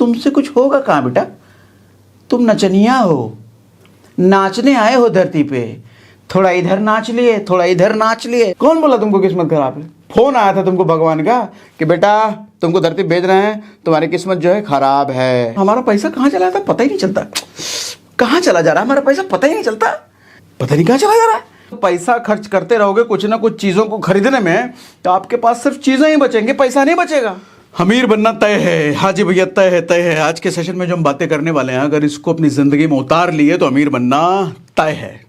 तुमसे कुछ होगा कहाँ बेटा? तुम नचनिया हो, नाचने आए हो धरती पे। थोड़ा इधर नाच लिए, थोड़ा इधर नाच लिए। कौन बोला तुमको किस्मत खराब है? फोन आया था तुमको भगवान का कि बेटा तुमको धरती भेज रहे हैं, तुम्हारी किस्मत जो है खराब है। हमारा पैसा कहाँ चला जाता पता ही नहीं चलता। कहाँ चला जा रहा है हमारा पैसा पता ही नहीं चलता। पता नहीं कहाँ चला जा रहा है। पैसा खर्च करते रहोगे कुछ ना कुछ चीजों को खरीदने में, तो आपके पास सिर्फ चीजें ही बचेंगे, पैसा नहीं बचेगा। अमीर बनना तय है। हाँ जी भैया, तय है, तय है। आज के सेशन में जो हम बातें करने वाले हैं, अगर इसको अपनी जिंदगी में उतार लिए तो अमीर बनना तय है।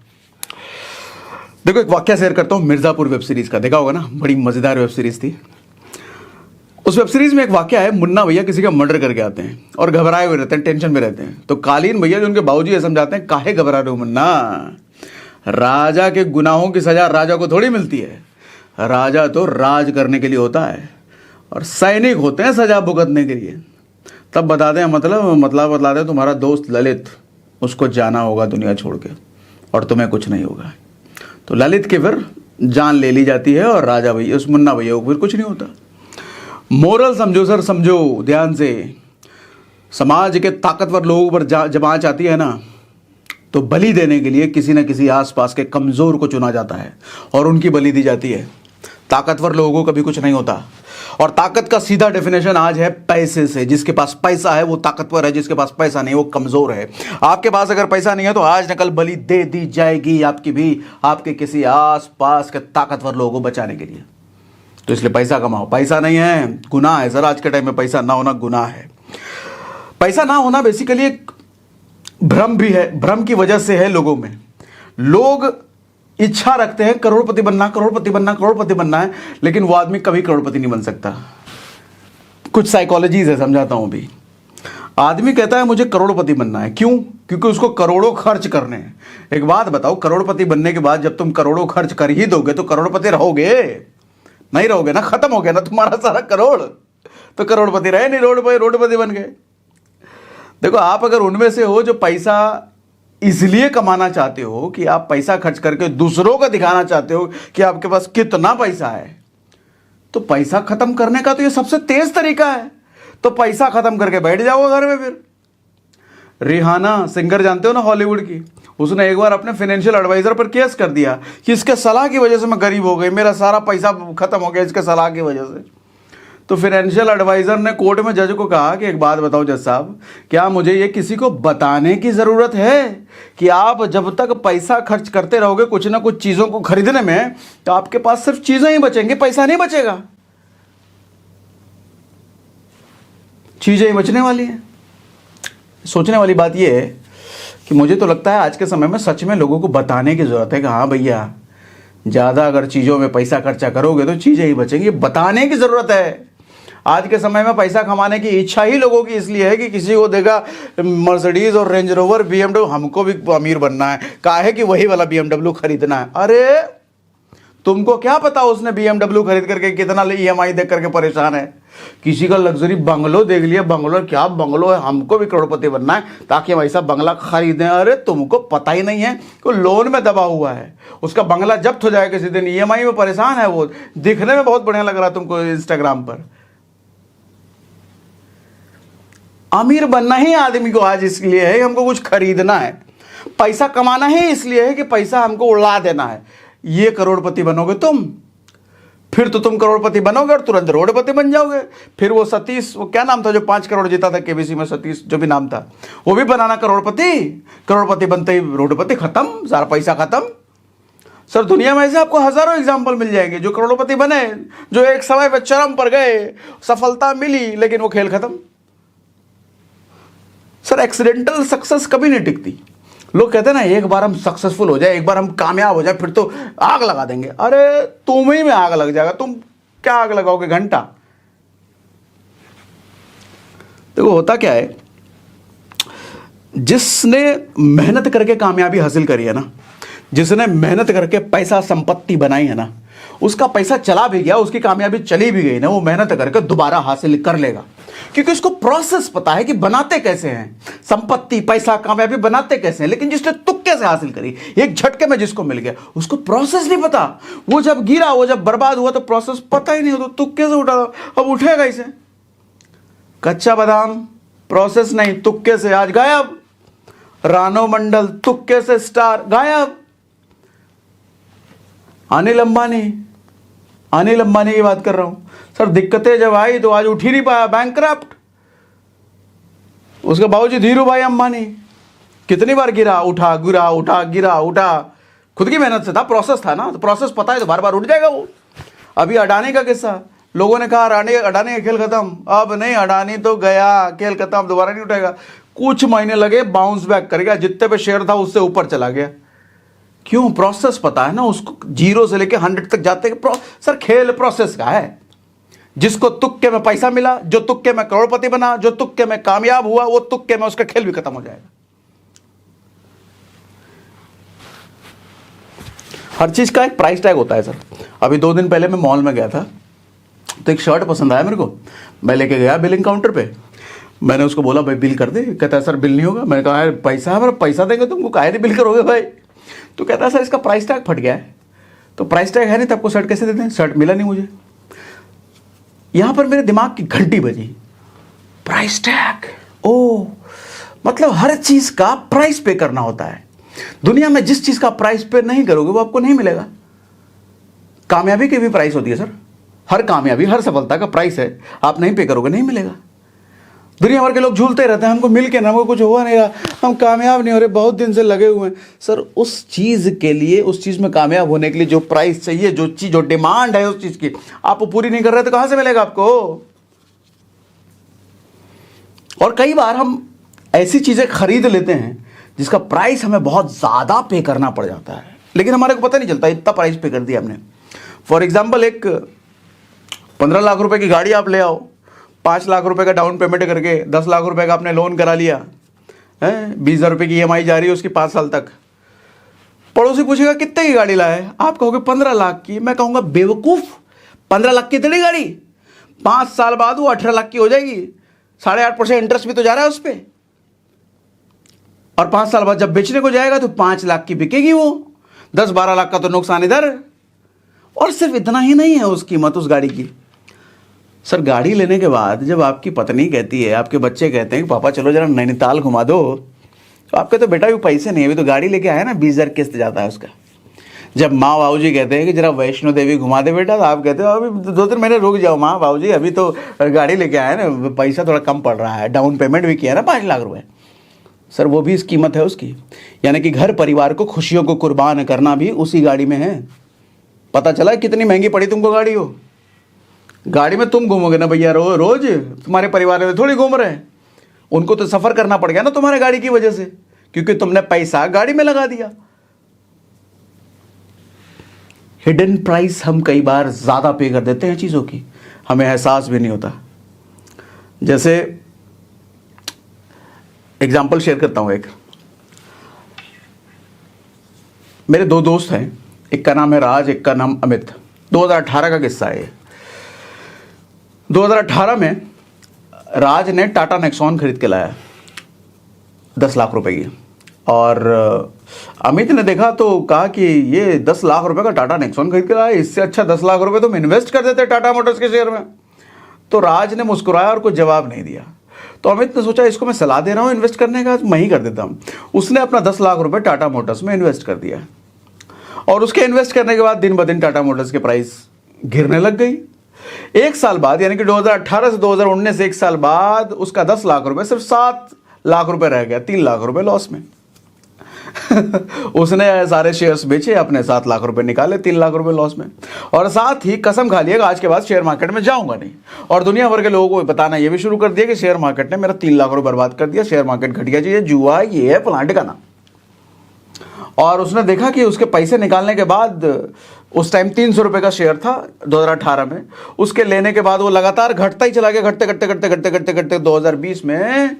देखो एक वाक्य शेयर करता हूं मिर्जापुर वेब सीरीज का, देखा होगा ना, बड़ी मजेदार वेब सीरीज थी। उस वेब सीरीज में एक वाक्य है, मुन्ना भैया किसी का मर्डर करके आते हैं और घबराए हुए रहते हैं, टेंशन में रहते हैं। तो कालीन भैया जो उनके बाबूजी ये समझाते हैं, काहे घबरा रहे हो मुन्ना, राजा के गुनाहों की सजा राजा को थोड़ी मिलती है। राजा तो राज करने के लिए होता है और सैनिक होते हैं सजा भुगतने के लिए। तब बताते हैं मतलब बतलाते हैं, तुम्हारा दोस्त ललित, उसको जाना होगा दुनिया छोड़ के और तुम्हें कुछ नहीं होगा। तो ललित की फिर जान ले ली जाती है और राजा भैया, उस मुन्ना भैया को फिर कुछ नहीं होता। मोरल समझो सर, समझो ध्यान से। समाज के ताकतवर लोगों पर जब आंच आती है ना, तो बलि देने के लिए किसी न किसी आसपास के कमजोर को चुना जाता है और उनकी बलि दी जाती है। ताकतवर लोगों को कभी कुछ नहीं होता। और ताकत का सीधा डेफिनेशन आज है पैसे से। जिसके पास पैसा है वो ताकतवर है, जिसके पास पैसा नहीं वो कमजोर है। आपके पास अगर पैसा नहीं है तो आज न कल बलि दे दी जाएगी आपकी भी, आपके किसी आस पास के ताकतवर लोगों को बचाने के लिए। तो इसलिए पैसा कमाओ। पैसा नहीं है गुनाह है सर, आज के टाइम में पैसा ना होना गुनाह है। पैसा ना होना बेसिकली एक भ्रम भी है। भ्रम की वजह से है लोगों में। लोग इच्छा रखते हैं करोड़पति बनना, करोड़पति बनना, करोड़पति बनना है, लेकिन वो आदमी कभी करोड़पति नहीं बन सकता। कुछ साइकोलॉजीज है, समझाता हूं भी। आदमी कहता है मुझे करोड़पति बनना है, क्यों? क्योंकि उसको करोड़ों खर्च करने हैं। एक बात बताओ, करोड़पति बनने के बाद जब तुम करोड़ों खर्च कर ही दोगे तो करोड़पति रहोगे? नहीं रहोगे ना, खत्म हो गया ना तुम्हारा सारा करोड़। तो करोड़पति रहे नहीं, रोडपति बन गए। देखो आप अगर उनमें से हो जो पैसा इसलिए कमाना चाहते हो कि आप पैसा खर्च करके दूसरों को दिखाना चाहते हो कि आपके पास कितना पैसा है, तो पैसा खत्म करने का तो ये सबसे तेज तरीका है। तो पैसा खत्म करके बैठ जाओ घर में। फिर रिहाना सिंगर जानते हो ना, हॉलीवुड की, उसने एक बार अपने फाइनेंशियल एडवाइजर पर केस कर दिया कि इसके सलाह की वजह से मैं गरीब हो गई, मेरा सारा पैसा खत्म हो गया इसके सलाह की वजह से। तो फाइनेंशियल एडवाइजर ने कोर्ट में जज को कहा कि एक बात बताओ जज साहब, क्या मुझे ये किसी को बताने की जरूरत है कि आप जब तक पैसा खर्च करते रहोगे कुछ ना कुछ चीजों को खरीदने में, तो आपके पास सिर्फ चीजें ही बचेंगी, पैसा नहीं बचेगा। चीजें ही बचने वाली हैं। सोचने वाली बात यह है कि मुझे तो लगता है आज के समय में सच में लोगों को बताने की जरूरत है कि हाँ भैया, ज्यादा अगर चीजों में पैसा खर्चा करोगे तो चीजें ही बचेंगी। बताने की जरूरत है। आज के समय में पैसा कमाने की इच्छा ही लोगों की इसलिए है कि किसी को देगा मर्सिडीज और रेंज रोवर, बीएमडब्ल्यू, हमको भी अमीर बनना है, काहे कि वही वाला बीएमडब्ल्यू खरीदना है। अरे तुमको क्या पता उसने बीएमडब्ल्यू खरीद करके कितना ईएमआई देख करके परेशान है। किसी का लग्जरी बंगलो देख लिया, बंगलो क्या बंगलो है, हमको भी करोड़पति बनना है ताकि हम ऐसा बंगला खरीदें। अरे तुमको पता ही नहीं है कि लोन में दबा हुआ है, उसका बंगला जब्त हो जाएगा किसी दिन, ईएमआई में परेशान है। वो दिखने में बहुत बढ़िया लग रहा है तुमको इंस्टाग्राम पर। अमीर बनना ही आदमी को आज इसलिए है कि हमको कुछ खरीदना है। पैसा कमाना ही इसलिए है कि पैसा हमको उड़ा देना है। ये करोड़पति बनोगे तुम, फिर तो तुम करोड़पति बनोगे और तुरंत रोडपति बन जाओगे। फिर वो सतीश, वो क्या नाम था जो 5 करोड़ जीता था केबीसी में, सतीश जो भी नाम था, वो भी बनाना करोड़पति। करोड़पति बनते ही रोडपति खत्म, सारा पैसा खत्म। सर दुनिया में ऐसे आपको हजारों एग्जाम्पल मिल जाएंगे जो करोड़पति बने, जो एक समय पर चरम पर गए, सफलता मिली, लेकिन वो खेल खत्म। सर एक्सीडेंटल सक्सेस कभी नहीं टिकती। लोग कहते हैं ना एक बार हम सक्सेसफुल हो जाए, एक बार हम कामयाब हो जाए, फिर तो आग लगा देंगे। अरे तुम ही में आग लग जाएगा। तुम क्या आग लगाओगे? घंटा। देखो होता क्या है, जिसने मेहनत करके कामयाबी हासिल करी है ना, जिसने मेहनत करके पैसा संपत्ति बनाई है ना, उसका पैसा चला भी गया, उसकी कामयाबी चली भी गई ना, वो मेहनत करके दोबारा हासिल कर लेगा। क्योंकि उसको प्रोसेस पता है कि बनाते कैसे हैं, संपत्ति, पैसा, कामयाबी बनाते कैसे हैं। लेकिन जिसने तुक्के से हासिल करी, एक झटके में जिसको मिल गया, उसको प्रोसेस नहीं पता। वो जब गिरा, वो जब बर्बाद हुआ तो प्रोसेस पता ही नहीं हो, तो तुक्के से उठा, अब उठेगा इसे। कच्चा बादाम प्रोसेस नहीं, तुक्के से आज गायब। रानो मंडल तुक्के से स्टार गायब। अनिल अंबानी की बात कर रहा हूं सर। दिक्कतें जब आई तो आज उठ ही नहीं पाया, बैंकरप्ट। उसके बाबूजी धीरू भाई अंबानी कितनी बार गिरा, उठा गिरा, उठा गिरा, उठा, खुद की मेहनत से था, प्रोसेस था ना, तो प्रोसेस पता है तो बार बार उठ जाएगा वो। अभी अडानी का किस्सा, लोगों ने कहा अडानी का खेल खत्म, अब नहीं, अडानी तो गया, खेल खत्म, दोबारा नहीं उठेगा। कुछ महीने लगे, बाउंस बैक करेगा, जितने पे शेयर था उससे ऊपर चला गया। क्यों? प्रोसेस पता है ना उसको, 0 से लेके 100 तक जाते। सर खेल प्रोसेस का है। जिसको तुक्के में पैसा मिला, जो तुक्के में करोड़पति बना, जो तुक्के में कामयाब हुआ, वो तुक्के में उसका खेल भी खत्म हो जाएगा। हर चीज का एक प्राइस टैग होता है सर। अभी 2 दिन पहले मैं मॉल में गया था, तो एक शर्ट पसंद आया मेरे को, मैं लेके गया बिलिंग काउंटर पे। मैंने उसको बोला भाई बिल कर दे। कहता है सर बिल नहीं होगा। मैंने कहा यार पैसा है, पैसा देंगे तुमको, काहे नहीं बिल करोगे भाई? तो कहता है सर इसका प्राइस टैग फट गया है। तो प्राइस टैग है नहीं तो आपको शर्ट कैसे देते हैं? शर्ट मिला नहीं मुझे। यहां पर मेरे दिमाग की घंटी बजी, प्राइस टैग। ओ मतलब हर चीज का प्राइस पे करना होता है। दुनिया में जिस चीज का प्राइस पे नहीं करोगे वो आपको नहीं मिलेगा। कामयाबी की भी प्राइस होती है सर। हर कामयाबी, हर सफलता का प्राइस है। आप नहीं पे करोगे नहीं मिलेगा। दुनिया भर के लोग झूलते रहते हैं, हमको मिल के ना, हमको कुछ हुआ नहीं रहा, हम कामयाब नहीं हो रहे, बहुत दिन से लगे हुए हैं। सर उस चीज के लिए, उस चीज में कामयाब होने के लिए जो प्राइस चाहिए, जो डिमांड है उस चीज की, आप वो पूरी नहीं कर रहे तो कहां से मिलेगा आपको? और कई बार हम ऐसी चीजें खरीद लेते हैं जिसका प्राइस हमें बहुत ज्यादा पे करना पड़ जाता है, लेकिन हमारे को पता नहीं चलता इतना प्राइस पे कर दिया हमने। फॉर एग्जाम्पल, एक 15 लाख रुपए की गाड़ी आप ले आओ, 5 लाख रुपए का डाउन पेमेंट करके 10 लाख रुपए का आपने लोन करा लिया है, 20,000 रुपए की EMI जा रही है उसकी 5 साल तक। पड़ोसी पूछेगा कितने की गाड़ी लाए, आप कहोगे 15 लाख की। मैं कहूंगा बेवकूफ, 15 लाख की तेरी गाड़ी, 5 साल बाद वो 18 लाख की हो जाएगी। 8.5% इंटरेस्ट भी तो जा रहा है उस पर, और 5 साल बाद जब बेचने को जाएगा तो 5 लाख की बिकेगी वो, 10-12 लाख का तो नुकसान इधर। और सिर्फ इतना ही नहीं है उस कीमत उस गाड़ी की। सर गाड़ी लेने के बाद जब आपकी पत्नी कहती है, आपके बच्चे कहते हैं कि पापा चलो जरा नैनीताल घुमा दो, तो आपके तो बेटा भी पैसे नहीं है, अभी तो गाड़ी लेके आया ना, 20,000 किस्त जाता है उसका। जब माँ बाबूजी कहते हैं कि जरा वैष्णो देवी घुमा दे बेटा, तो आप कहते हो अभी 2-3 महीने रुक जाओ माँ बाबूजी, अभी तो गाड़ी लेके आया ना, पैसा थोड़ा कम पड़ रहा है, डाउन पेमेंट भी किया ना 5 लाख रुपए। सर वो भी इस कीमत है उसकी। यानी कि घर परिवार को, खुशियों को कुर्बान करना भी उसी गाड़ी में है। पता चला कितनी महंगी पड़ी तुमको गाड़ी हो। गाड़ी में तुम घूमोगे ना भैया रोज, तुम्हारे परिवार में थोड़ी घूम रहे हैं, उनको तो सफर करना पड़ गया ना तुम्हारे गाड़ी की वजह से, क्योंकि तुमने पैसा गाड़ी में लगा दिया। हिडन प्राइस हम कई बार ज्यादा पे कर देते हैं चीजों की, हमें एहसास भी नहीं होता। जैसे एग्जाम्पल शेयर करता हूं, एक मेरे 2 दोस्त हैं, एक का नाम है राज, एक का नाम अमित। 2018 का किस्सा है। 2018 में राज ने टाटा नेक्सॉन खरीद के लाया 10 लाख रुपए की, और अमित ने देखा तो कहा कि ये 10 लाख रुपए का टाटा नेक्सॉन खरीद के लाया, इससे अच्छा 10 लाख रुपए तुम इन्वेस्ट कर देते टाटा मोटर्स के शेयर में। तो राज ने मुस्कुराया और कोई जवाब नहीं दिया। तो अमित ने सोचा इसको मैं सलाह दे रहा हूं इन्वेस्ट करने का, मैं ही कर देता हूं। उसने अपना 10 लाख रुपए टाटा मोटर्स में इन्वेस्ट कर दिया, और उसके इन्वेस्ट करने के बाद दिन ब दिन टाटा मोटर्स के प्राइस गिरने लग गई। 1 साल बाद, यानी कि 2018 से 2019, 1 साल बाद उसका 10 लाख रुपए सिर्फ 7 लाख रुपए रह गया, 3 लाख रुपए लॉस में। उसने सारे शेयर्स बेचे, अपने 7 लाख रुपए निकाले, 3 लाख रुपए लॉस में, और साथ ही कसम खा लिया आज के बाद शेयर मार्केट में जाऊंगा नहीं। और दुनिया भर के लोगों को बताना ये भी शुरू कर दिया कि शेयर मार्केट ने मेरा 3 लाख रुपए बर्बाद कर दिया, शेयर मार्केट घटिया चीज है, जुआ ये है प्लांट का ना। और उसने देखा कि उसके पैसे निकालने के बाद, उस टाइम 300 रुपए का शेयर था 2018 में, उसके लेने के बाद वो लगातार घटता ही चला गया, घटते घटते घटते घटते घटते घटते 2020 में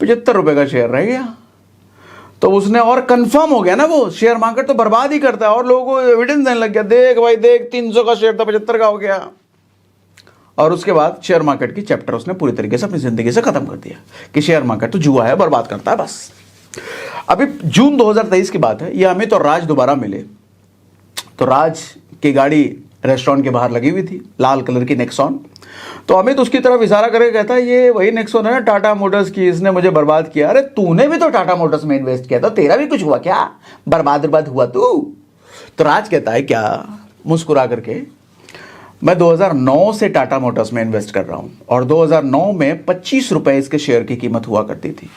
75 रुपए का शेयर रह गया। तो उसने, और कंफर्म हो गया ना, वो शेयर मार्केट तो बर्बाद ही करता है, और लोगों को एविडेंस देने लग गया, देख भाई देख 300 का शेयर था 75 का हो गया। और उसके बाद शेयर मार्केट की चैप्टर उसने पूरी तरीके से अपनी जिंदगी से खत्म कर दिया कि शेयर मार्केट तो जुआ है, बर्बाद करता है बस। अभी जून 2023 की बात है, ये अमित और राज दोबारा मिले। तो राज की गाड़ी रेस्टोरेंट के बाहर लगी हुई थी, लाल कलर की नेक्सॉन, तो अमित उसकी तरफ इशारा करके कहता है ये वही नेक्सॉन है ना टाटा मोटर्स की, इसने मुझे बर्बाद किया। अरे तूने भी तो टाटा मोटर्स में इन्वेस्ट किया था, तेरा भी कुछ हुआ क्या? बर्बाद हुआ तू? तो राज कहता है क्या मुस्कुरा करके, मैं 2009 से टाटा मोटर्स में इन्वेस्ट कर रहा हूं और 2009 में 25 रुपए इसके शेयर की कीमत हुआ करती थी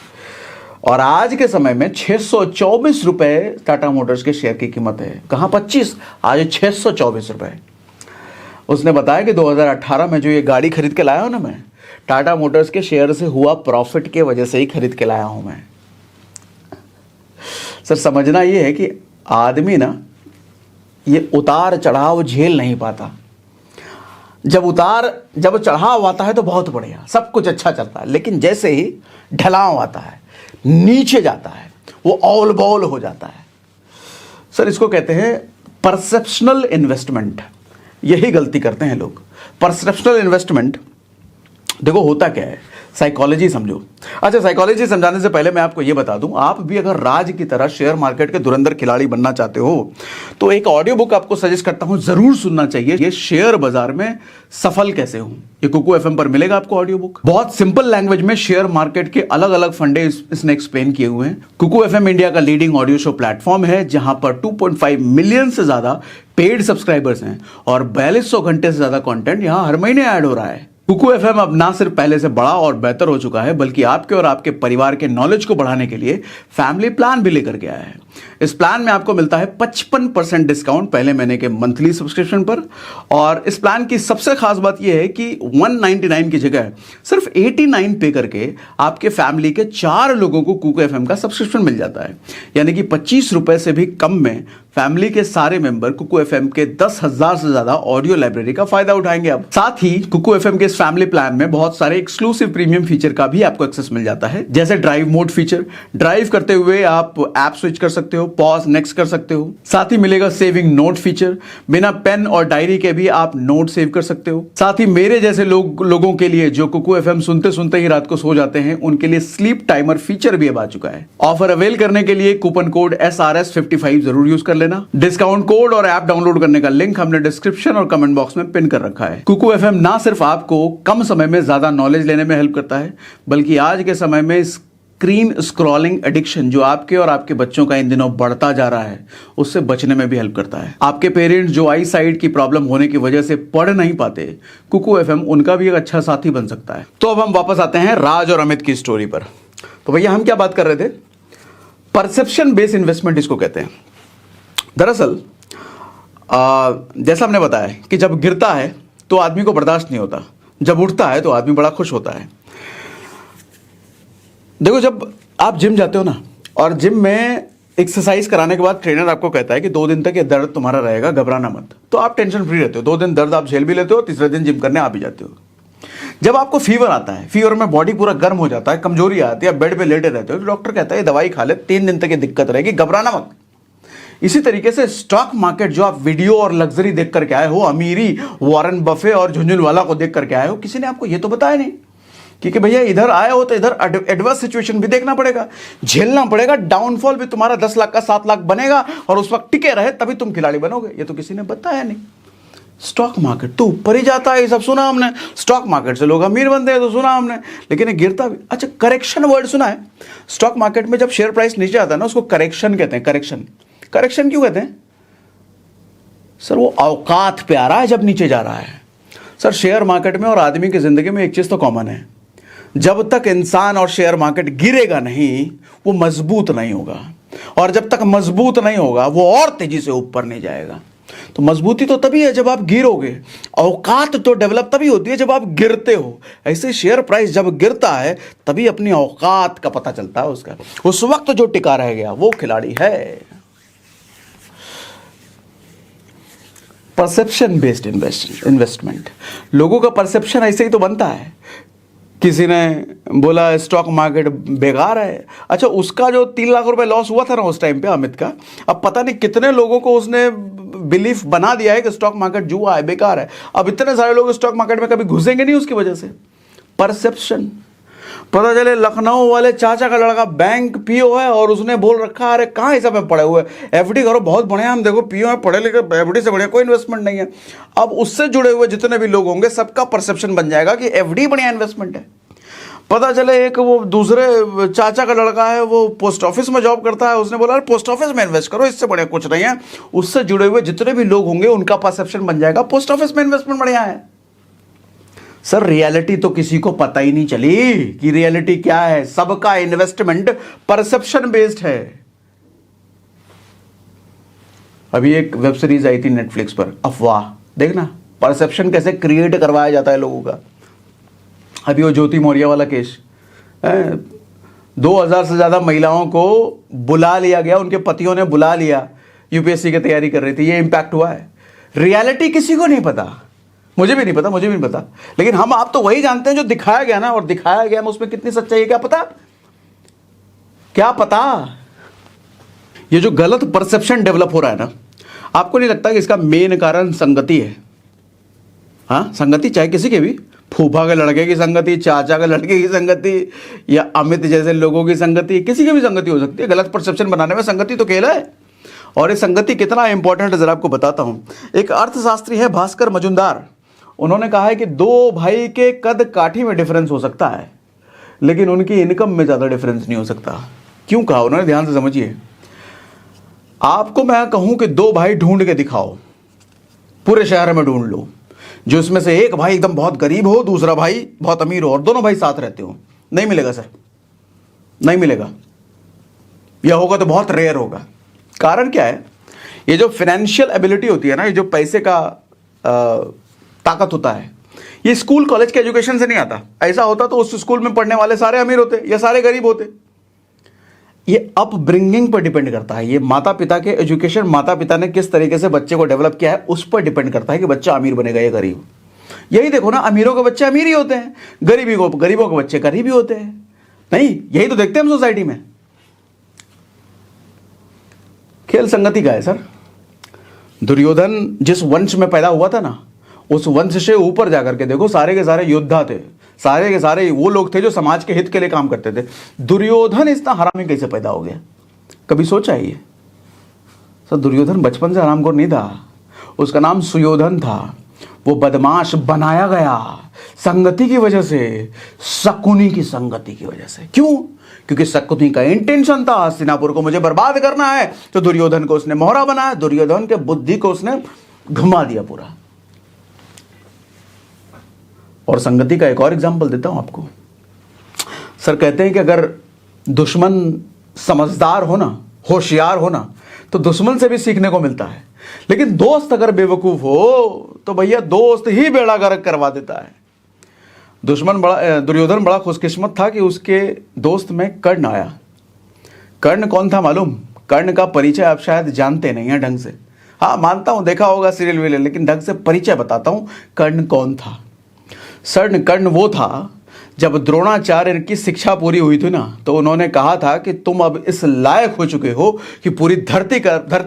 और आज के समय में 624 रुपए टाटा मोटर्स के शेयर की कीमत है। कहां 25, आज 624 रुपए। उसने बताया कि 2018 में जो ये गाड़ी खरीद के लाया हूं ना मैं, टाटा मोटर्स के शेयर से हुआ प्रॉफिट के वजह से ही खरीद के लाया हूं मैं। सर समझना ये है कि आदमी ना ये उतार चढ़ाव झेल नहीं पाता। जब चढ़ाव आता है तो बहुत बढ़िया, सब कुछ अच्छा चलता है, लेकिन जैसे ही ढलाव आता है, नीचे जाता है, वो औल बौल हो जाता है। सर इसको कहते हैं परसेप्शनल इन्वेस्टमेंट। यही गलती करते हैं लोग। परसेप्शनल इन्वेस्टमेंट देखो होता क्या है, साइकोलॉजी समझो। अच्छा, साइकोलॉजी समझाने से पहले मैं आपको यह बता दूं, आप भी अगर राज की तरह शेयर मार्केट के धुरंधर खिलाड़ी बनना चाहते हो तो एक ऑडियो बुक आपको सजेस्ट करता हूं, जरूर सुनना चाहिए। ये शेयर बाजार में सफल कैसे हूं, ये कुकू एफएम पर मिलेगा आपको ऑडियो बुक। बहुत सिंपल लैंग्वेज में शेयर मार्केट के अलग अलग फंडे इसने एक्सप्लेन किए हुए हैं। कुकू एफएम इंडिया का लीडिंग ऑडियो शो प्लेटफॉर्म है जहां पर 2.5 मिलियन से ज्यादा पेड सब्सक्राइबर्स हैं और 4200 घंटे से ज्यादा कंटेंट यहां हर महीने ऐड हो रहा है। कुकू एफएम अब ना सिर्फ पहले से बड़ा और बेहतर हो चुका है, बल्कि आपके और आपके परिवार के नॉलेज को बढ़ाने के लिए फैमिली प्लान भी लेकर के आया है। इस प्लान में आपको मिलता है 55% डिस्काउंट पहले महीने के मंथली सब्सक्रिप्शन पर। और इस प्लान की सबसे खास बात यह है कि 199 की जगह सिर्फ 89 पे करके आपके फैमिली के 4 लोगों को कुकू एफएम का सब्सक्रिप्शन मिल जाता है। यानी कि 25 रुपए से भी कम में फैमिली के सारे मेंबर कुकू एफएम के 10,000 से ज्यादा ऑडियो लाइब्रेरी का फायदा उठाएंगे। अब साथ ही कुकू एफएम के इस फैमिली प्लान में बहुत सारे एक्सक्लूसिव प्रीमियम फीचर का भी आपको एक्सेस मिल जाता है, जैसे ड्राइव मोड फीचर। ड्राइव करते हुए आप ऐप स्विच कर सकते हो, पॉज नेक्स्ट कर सकते हो। साथ ही मिलेगा सेविंग नोट फीचर, बिना पेन और डायरी के भी आप नोट सेव कर सकते हो। साथ ही मेरे जैसे लोगों के लिए जो कुकू एफएम सुनते सुनते ही रात को सो जाते हैं, उनके लिए स्लीप टाइमर फीचर भी अब आ चुका है। ऑफर अवेल करने के लिए कूपन कोड SRS55 जरूर यूज कर लेना। डिस्काउंट कोड और ऐप डाउनलोड करने का लिंक हमने डिस्क्रिप्शन और कमेंट बॉक्स में पिन कर रखा है। कुकू एफएम ना सिर्फ आपको कम समय में ज्यादा नॉलेज लेने में हेल्प करता है, बल्कि आज के समय में स्क्रीन स्क्रॉलिंग एडिक्शन जो आपके और आपके बच्चों का इन दिनों बढ़ता जा रहा है, उससे बचने में भी हेल्प करता है। आपके पेरेंट्स जो आई साइट की प्रॉब्लम होने की वजह से पढ़ नहीं पाते, कुकू एफएम उनका भी एक अच्छा साथी बन सकता है। तो अब हम वापस आते हैं राज और अमित की स्टोरी पर। तो भैया हम क्या बात कर रहे थे? परसेप्शन बेस्ड इन्वेस्टमेंट इसको कहते हैं। दरअसल जैसा हमने बताया कि जब गिरता है तो आदमी को बर्दाश्त नहीं होता, जब उठता है तो आदमी बड़ा खुश होता है। देखो, जब आप जिम जाते हो ना, और जिम में एक्सरसाइज कराने के बाद ट्रेनर आपको कहता है कि 2 दिन तक ये दर्द तुम्हारा रहेगा, घबराना मत, तो आप टेंशन फ्री रहते हो। 2 दिन दर्द आप झेल भी लेते हो, तीसरे दिन जिम करने आ भी जाते हो। जब आपको फीवर आता है, फीवर में बॉडी पूरा गर्म हो जाता है, कमजोरी आती है, बेड पे लेटे रहते हो, तो डॉक्टर कहता है दवाई खा ले, 3 दिन तक ये दिक्कत रहेगी, घबराना मत। इसी तरीके से स्टॉक मार्केट जो आप वीडियो और लग्जरी देख करके आए हो, अमीरी वॉरेन बफे और झुंझुनवाला को देख करके आए हो, किसी ने आपको ये तो बताया नहीं क्योंकि भैया इधर आए हो तो इधर एडवर्स सिचुएशन भी देखना पड़ेगा, झेलना पड़ेगा। डाउनफॉल भी तुम्हारा 10 लाख का 7 लाख बनेगा और उस वक्त टिके रहे तभी तुम खिलाड़ी बनोगे, ये तो किसी ने बताया नहीं। स्टॉक मार्केट तो ऊपर ही जाता है, ये सब सुना हमने। स्टॉक मार्केट से लोग अमीर बनते हैं तो सुना हमने, लेकिन ये गिरता भी। अच्छा, करेक्शन वर्ड सुना है? स्टॉक मार्केट में जब शेयर प्राइस नीचे आता है ना, उसको करेक्शन कहते हैं। करेक्शन करेक्शन क्यों कहते हैं? सर वो औकात पे आ रहा है जब नीचे जा रहा है। सर शेयर मार्केट में और आदमी की जिंदगी में एक चीज तो कॉमन है, जब तक इंसान और शेयर मार्केट गिरेगा नहीं वो मजबूत नहीं होगा, और जब तक मजबूत नहीं होगा वो और तेजी से ऊपर नहीं जाएगा। तो मजबूती तो तभी है जब आप गिरोगे, औकात तो डेवलप तभी होती है जब आप गिरते हो। ऐसे शेयर प्राइस जब गिरता है तभी अपनी औकात का पता चलता है उसका। उस वक्त जो टिका रह गया वो खिलाड़ी है। परसेप्शन बेस्ड इन्वेस्टमेंट, लोगों का परसेप्शन ऐसे ही तो बनता है। किसी ने बोला स्टॉक मार्केट बेकार है, अच्छा उसका जो 3 लाख रुपए लॉस हुआ था ना उस टाइम पे अमित का, अब पता नहीं कितने लोगों को उसने बिलीफ बना दिया है कि स्टॉक मार्केट जुआ है, बेकार है। अब इतने सारे लोग स्टॉक मार्केट में कभी घुसेंगे नहीं उसकी वजह से। परसेप्शन। पता चले लखनऊ वाले चाचा का लड़का बैंक पीओ है और उसने बोल रखा अरे कहाँ हिसाब में पड़े हुए, एफडी करो बहुत बढ़िया, हम देखो पीओ है पढ़े लिखे, एफडी से बढ़िया कोई इन्वेस्टमेंट नहीं है। अब उससे जुड़े हुए जितने भी लोग होंगे सबका परसेप्शन बन जाएगा कि एफडी बढ़िया इन्वेस्टमेंट है। पता चले एक वो दूसरे चाचा का लड़का है, वो पोस्ट ऑफिस में जॉब करता है, उसने बोला पोस्ट ऑफिस में इन्वेस्ट करो, इससे बढ़िया कुछ नहीं है। उससे जुड़े हुए जितने भी लोग होंगे उनका परसेप्शन बन जाएगा पोस्ट ऑफिस में इन्वेस्टमेंट बढ़िया है। सर रियलिटी तो किसी को पता ही नहीं चली कि रियलिटी क्या है। सबका इन्वेस्टमेंट परसेप्शन बेस्ड है। अभी एक वेब सीरीज आई थी नेटफ्लिक्स पर, अफवाह, देखना परसेप्शन कैसे क्रिएट करवाया जाता है लोगों का। अभी वो ज्योति मौर्य वाला केस, 2000 से ज्यादा महिलाओं को बुला लिया गया, उनके पतियों ने बुला लिया, यूपीएससी की तैयारी कर रही थी, ये इंपैक्ट हुआ है। रियलिटी किसी को नहीं पता, मुझे भी नहीं पता, मुझे भी नहीं पता, लेकिन हम आप तो वही जानते हैं जो दिखाया गया ना, और दिखाया गया में उसमें कितनी सच्चाई है क्या पता, क्या पता। ये जो गलत परसेप्शन डेवलप हो रहा है ना, आपको नहीं लगता कि इसका मेन कारण संगति है? हाँ, संगति, चाहे किसी के भी, फूफा के लड़के की संगति, चाचा के लड़के की संगति, या अमित जैसे लोगों की संगति, किसी की भी संगति हो सकती है। गलत परसेप्शन बनाने में संगति तो खेल है। और ये संगति कितना इंपॉर्टेंट है जरा आपको बताता हूं। एक अर्थशास्त्री है भास्कर मजुमदार, उन्होंने कहा है कि दो भाई के कद काठी में डिफरेंस हो सकता है, लेकिन उनकी इनकम में ज्यादा डिफरेंस नहीं हो सकता। क्यों कहा उन्होंने, ध्यान से समझिए। आपको मैं कहूं कि दो भाई ढूंढ के दिखाओ, पूरे शहर में ढूंढ लो, जो इसमें से एक भाई एकदम बहुत गरीब हो, दूसरा भाई बहुत अमीर हो, और दोनों भाई साथ रहते हो, नहीं मिलेगा सर, नहीं मिलेगा, या होगा तो बहुत रेयर होगा। कारण क्या है, ये जो फाइनेंशियल एबिलिटी होती है ना, ये जो पैसे का ताकत होता है, ये स्कूल कॉलेज के एजुकेशन से नहीं आता। ऐसा होता तो उस स्कूल में पढ़ने वाले सारे अमीर होते या सारे गरीब होते। ये अपब्रिंगिंग पर डिपेंड करता है, ये माता पिता के एजुकेशन, माता पिता ने किस तरीके से बच्चे को डेवलप किया है उस पर डिपेंड करता है कि बच्चा अमीर बनेगा या गरीब। यही देखो ना, अमीरों के बच्चे अमीर ही होते हैं, गरीबों के बच्चे गरीब ही होते हैं। नहीं, यही तो देखते हैं हम सोसाइटी में। खेल संगति का है सर। दुर्योधन जिस वंश में पैदा हुआ था ना, उस वंश से ऊपर जाकर के देखो, सारे के सारे योद्धा थे, सारे के सारे वो लोग थे जो समाज के हित के लिए काम करते थे। दुर्योधन इतना हरामी कैसे पैदा हो गया, कभी सोचा है ये? सर दुर्योधन बचपन से हरामखोर नहीं था, उसका नाम सुयोधन था। वो बदमाश बनाया गया संगति की वजह से, शकुनी की संगति की वजह से। क्यों? क्योंकि शकुनी का इंटेंशन था हस्तिनापुर को मुझे बर्बाद करना है, तो दुर्योधन को उसने मोहरा बनाया, दुर्योधन के बुद्धि को उसने घुमा दिया पूरा। और संगति का एक और एग्जांपल देता हूं आपको। सर कहते हैं कि अगर दुश्मन समझदार हो ना, होशियार हो ना, तो दुश्मन से भी सीखने को मिलता है, लेकिन दोस्त अगर बेवकूफ हो तो भैया दोस्त ही बेड़ा गर्क करवा देता है। दुर्योधन बड़ा खुशकिस्मत था कि उसके दोस्त में कर्ण आया। कर्ण कौन था मालूम? कर्ण का परिचय आप शायद जानते नहीं हैं ढंग से। हाँ मानता हूं देखा होगा सीरियल विरियल, लेकिन ढंग से परिचय बताता हूं। कर्ण कौन था? सर कर्ण वो था, जब द्रोणाचार्य की शिक्षा पूरी हुई थी ना, तो उन्होंने कहा था कि तुम अब इस लायक हो चुके हो कि पूरी धरती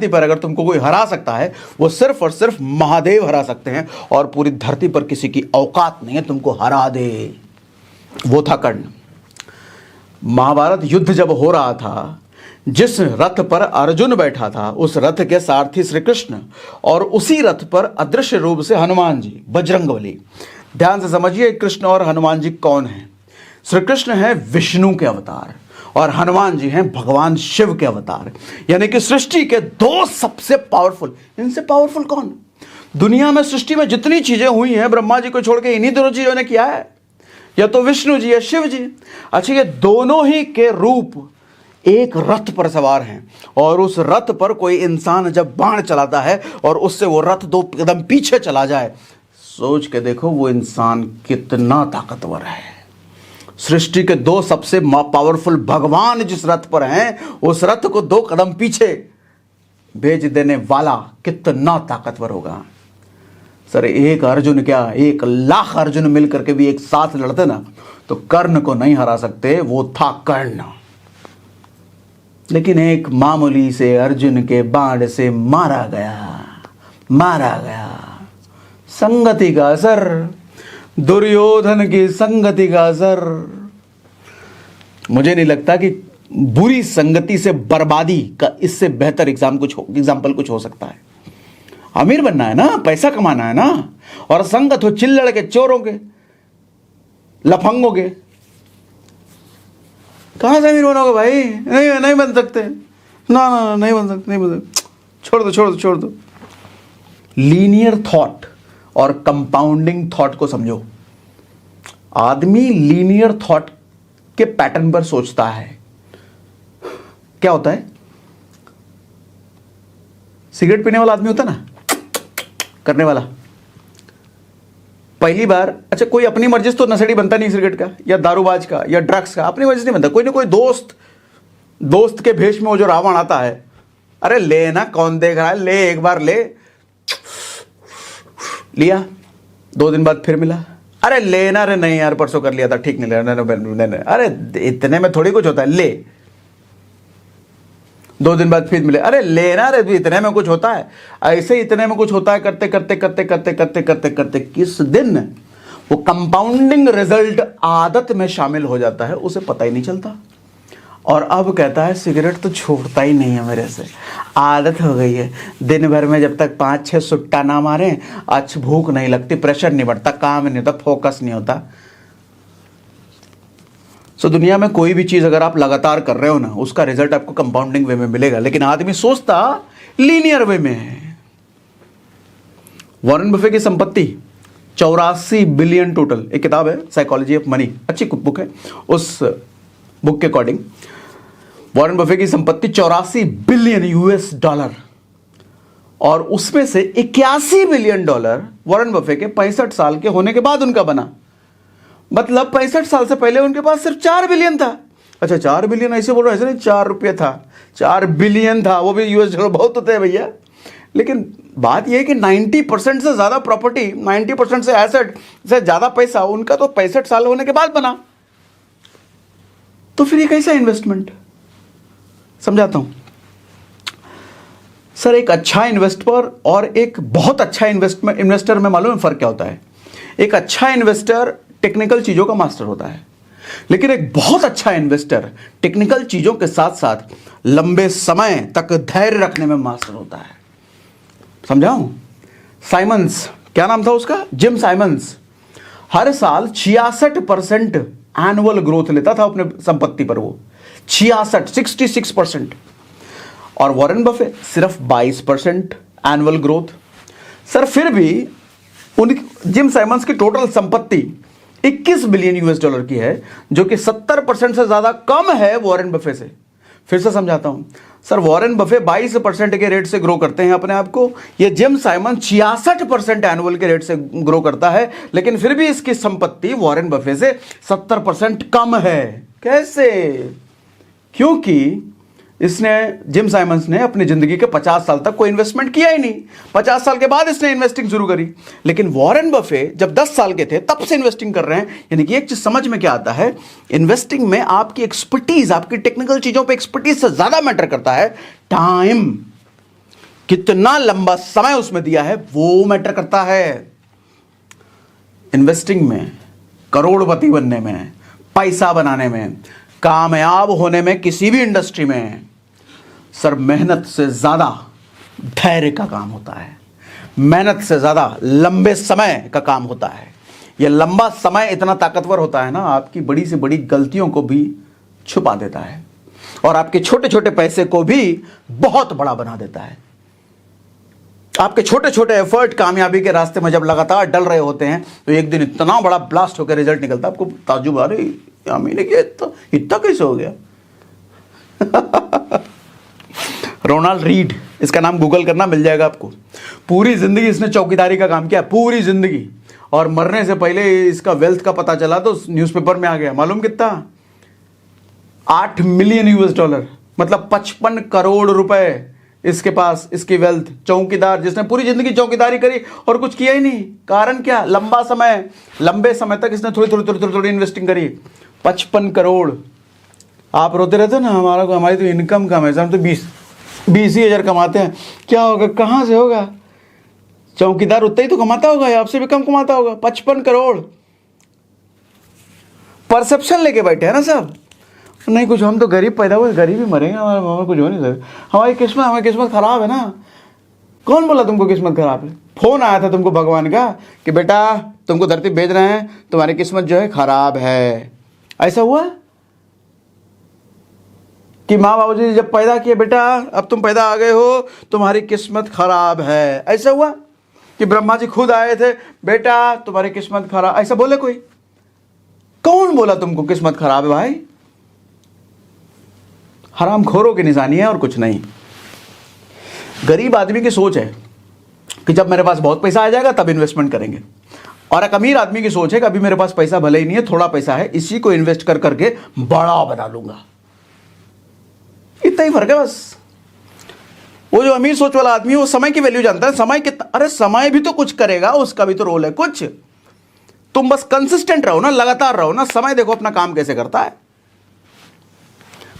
पर अगर तुमको कोई हरा सकता है, वो सिर्फ और सिर्फ महादेव हरा सकते हैं, और पूरी धरती पर किसी की औकात नहीं है तुमको हरा दे। वो था कर्ण। महाभारत युद्ध जब हो रहा था, जिस रथ पर अर्जुन बैठा था उस रथ के सारथी श्री कृष्ण, और उसी रथ पर अदृश्य रूप से हनुमान जी, बजरंगबली। ध्यान से समझिए, कृष्ण और हनुमान जी कौन हैं? श्री कृष्ण है विष्णु के अवतार और हनुमान जी हैं भगवान शिव के अवतार, यानी कि सृष्टि के दो सबसे पावरफुल। इनसे पावरफुल कौन? दुनिया में सृष्टि में जितनी चीजें हुई हैं, ब्रह्मा जी को छोड़ के इन्हीं दोनों चीजों ने किया है, या तो विष्णु जी या शिव जी। अच्छा, ये दोनों ही के रूप एक रथ पर सवार हैं, और उस रथ पर कोई इंसान जब बाण चलाता है और उससे वो रथ दो कदम पीछे चला जाए, सोच के देखो वो इंसान कितना ताकतवर है। सृष्टि के दो सबसे पावरफुल भगवान जिस रथ पर हैं, उस रथ को दो कदम पीछे भेज देने वाला कितना ताकतवर होगा। सर एक अर्जुन क्या, 1,00,000 अर्जुन मिलकर के भी एक साथ लड़ते ना, तो कर्ण को नहीं हरा सकते। वो था कर्ण, लेकिन एक मामूली से अर्जुन के बाण से मारा गया। संगति का असर, दुर्योधन की संगति का असर। मुझे नहीं लगता कि बुरी संगति से बर्बादी का इससे बेहतर एग्जाम्पल कुछ हो सकता है। अमीर बनना है ना, पैसा कमाना है ना, और संगत हो चिल्लड़ के, चोरों के, लफंगों के, कहां से अमीर बनोगे भाई? नहीं बन सकते, ना नहीं बन सकते, छोड़ दो। लीनियर थॉट और कंपाउंडिंग थॉट को समझो। आदमी लीनियर थॉट के पैटर्न पर सोचता है। क्या होता है? सिगरेट पीने वाला आदमी होता ना, करने वाला, पहली बार, अच्छा कोई अपनी मर्जी से तो नशेड़ी बनता नहीं सिगरेट का या दारूबाज का या ड्रग्स का, अपनी मर्जी से नहीं बनता। कोई ना कोई दोस्त के भेष में वो जो रावण आता है, अरे ले ना, कौन देख रहा है, ले एक बार ले लिया, 2 दिन बाद फिर मिला, अरे लेना, अरे नहीं यार परसों कर लिया था, ठीक नहीं लगा, नहीं, अरे इतने में थोड़ी कुछ होता है, ले। 2 दिन बाद फिर मिले, अरे लेना, अरे इतने में कुछ होता है, ऐसे इतने में कुछ होता है, करते किस दिन वो कंपाउंडिंग रिजल्ट आदत में शामिल हो जाता है, उसे पता ही नहीं चलता। और अब कहता है सिगरेट तो छोड़ता ही नहीं है मेरे से, आदत हो गई है, दिन भर में जब तक 5-6 सुट्टा ना मारें, अच्छी भूख नहीं लगती, प्रेशर नहीं बढ़ता, काम नहीं होता, फोकस नहीं होता। सो दुनिया में कोई भी चीज अगर आप लगातार कर रहे हो ना, उसका रिजल्ट आपको कंपाउंडिंग वे में मिलेगा, लेकिन आदमी सोचता लीनियर वे में है। वॉरेन बफे की संपत्ति 84 बिलियन टोटल, एक किताब है साइकोलॉजी ऑफ मनी, अच्छी बुक है। उस बुक के अकॉर्डिंग वॉरेन बफे की संपत्ति 84 बिलियन US डॉलर, और उसमें से 81 बिलियन डॉलर वॉरेन बफे के 65 साल के होने के बाद उनका बना। मतलब 65 साल से पहले उनके पास सिर्फ 4 बिलियन था। अच्छा 4 बिलियन ऐसे बोल रहे, ऐसे नहीं, 4 रुपये था, 4 बिलियन था, वो भी US डॉलर, बहुत होते हैं भैया। लेकिन बात यह है कि 90% से ज्यादा प्रॉपर्टी, 90% से एसेट से ज्यादा पैसा उनका तो 65 साल होने के बाद बना। तो फिर ये कैसा इन्वेस्टमेंट? समझाता हूं सर। एक अच्छा इन्वेस्टर और एक बहुत अच्छा इन्वेस्टर में मालूम है फर्क क्या होता है? एक अच्छा इन्वेस्टर टेक्निकल चीजों का मास्टर होता है, लेकिन एक बहुत अच्छा इन्वेस्टर टेक्निकल चीजों के साथ साथ लंबे समय तक धैर्य रखने में मास्टर होता है। समझाऊं? साइमंस, क्या नाम था उसका? जिम साइमंस हर साल 66% एनुअल ग्रोथ लेता था अपने संपत्ति पर, वो 66% और वॉरेन बफे सिर्फ 22% एनुअल ग्रोथ। सर फिर भी जिम साइमंस की टोटल संपत्ति 21 बिलियन US डॉलर की है, जो कि 70% से ज्यादा कम है वॉरेन बफे से। फिर से समझाता हूं सर, वॉरेन बफे 22% के रेट से ग्रो करते हैं अपने आप को, ये जिम साइमन 66% एनुअल के रेट से ग्रो करता है, लेकिन फिर भी इसकी संपत्ति वॉरेन बफे से 70% कम है। कैसे? क्योंकि इसने, जिम साइमंस ने अपनी जिंदगी के 50 साल तक कोई इन्वेस्टमेंट किया ही नहीं, 50 साल के बाद इसने इन्वेस्टिंग शुरू करी। लेकिन वॉरेन बफे जब 10 साल के थे तब से इन्वेस्टिंग कर रहे हैं। यानी कि एक चीज समझ में क्या आता है, इन्वेस्टिंग में आपकी एक्सपर्टीज, आपकी टेक्निकल चीजों पे एक्सपर्टीज से ज्यादा मैटर करता है टाइम, कितना लंबा समय उसमें दिया है वो मैटर करता है। इन्वेस्टिंग में, करोड़पति बनने में, पैसा बनाने में, कामयाब होने में, किसी भी इंडस्ट्री में सर मेहनत से ज्यादा धैर्य का काम होता है, मेहनत से ज्यादा लंबे समय का काम होता है। यह लंबा समय इतना ताकतवर होता है ना, आपकी बड़ी से बड़ी गलतियों को भी छुपा देता है और आपके छोटे छोटे पैसे को भी बहुत बड़ा बना देता है। आपके छोटे छोटे एफर्ट कामयाबी के रास्ते में जब लगातार डल रहे होते हैं तो एक दिन इतना बड़ा ब्लास्ट होकर रिजल्ट निकलता है, आपको ताज्जुब, अरे मैंने किया इतना कैसे हो गया। रोनाल्ड रीड, इसका नाम गूगल करना, मिल जाएगा आपको। पूरी जिंदगी इसने चौकीदारी का काम किया, पूरी जिंदगी, और मरने से पहले इसका वेल्थ का पता चला तो न्यूज़पेपर में आ गया। मालूम कितना? 8 मिलियन US डॉलर, मतलब 55 करोड़ रुपए इसके पास, इसकी वेल्थ। चौकीदार, जिसने पूरी जिंदगी चौकीदारी करी और कुछ किया ही नहीं। कारण क्या? लंबा समय, लंबे समय तक इसने थोड़ी इन्वेस्टिंग करी। 55 करोड़। आप रोते रहते हो ना, हमारी तो इनकम कम है, हम तो 20 ही हजार कमाते हैं। क्या होगा, कहां से होगा? चौकीदार उतना ही तो कमाता होगा या आपसे भी कम कमाता होगा। 55 करोड़ परसेप्शन लेके बैठे हैं ना सब। नहीं कुछ, हम तो गरीब पैदा हुए, गरीब ही मरेंगे, हमारा कुछ हो नहीं सकता। हमारी किस्मत खराब है ना। कौन बोला तुमको किस्मत खराब है? फोन आया था तुमको भगवान का कि बेटा तुमको धरती भेज रहे हैं, तुम्हारी किस्मत जो है खराब है। ऐसा हुआ कि माँ बाबूजी जब पैदा किए, बेटा अब तुम पैदा आ गए हो, तुम्हारी किस्मत खराब है? ऐसा हुआ कि ब्रह्मा जी खुद आए थे, बेटा तुम्हारी किस्मत खराब? ऐसा बोले कोई? कौन बोला तुमको किस्मत खराब है भाई? हरामखोरों की निशानी है और कुछ नहीं। गरीब आदमी की सोच है कि जब मेरे पास बहुत पैसा आ जाएगा तब इन्वेस्टमेंट करेंगे, और एक अमीर आदमी की सोच है कि अभी मेरे पास पैसा भले ही नहीं है, थोड़ा पैसा है, इसी को इन्वेस्ट कर करके बड़ा बना लूंगा। इतना ही फर्क है बस। वो जो अमीर सोच वाला आदमी है वो समय की वैल्यू जानता है। समय कितना, अरे समय भी तो कुछ करेगा, उसका भी तो रोल है कुछ। तुम बस कंसिस्टेंट रहो ना, लगातार रहो ना। समय देखो अपना काम कैसे करता है।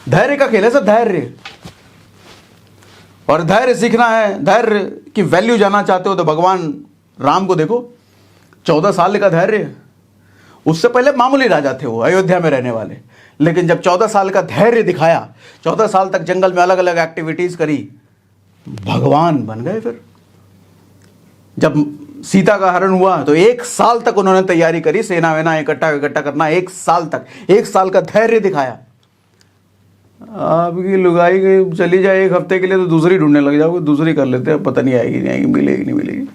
धैर्य का खेल है सर, धैर्य। और धैर्य सीखना है, धैर्य की वैल्यू जानना चाहते हो तो भगवान राम को देखो। 14 साल का धैर्य। उससे पहले मामूली राजा थे वो, अयोध्या में रहने वाले, लेकिन जब 14 साल का धैर्य दिखाया, 14 साल तक जंगल में अलग अलग एक्टिविटीज करी, भगवान बन गए। फिर जब सीता का हरण हुआ तो 1 साल तक उन्होंने तैयारी करी, सेना वेना इकट्ठा करना, 1 साल तक, 1 साल का धैर्य दिखाया। आपकी लुगाई चली जाए 1 हफ्ते के लिए तो दूसरी ढूंढने लग जाओगे, दूसरी कर लेते हैं, पता नहीं आएगी नहीं आएगी, मिलेगी नहीं मिलेगी।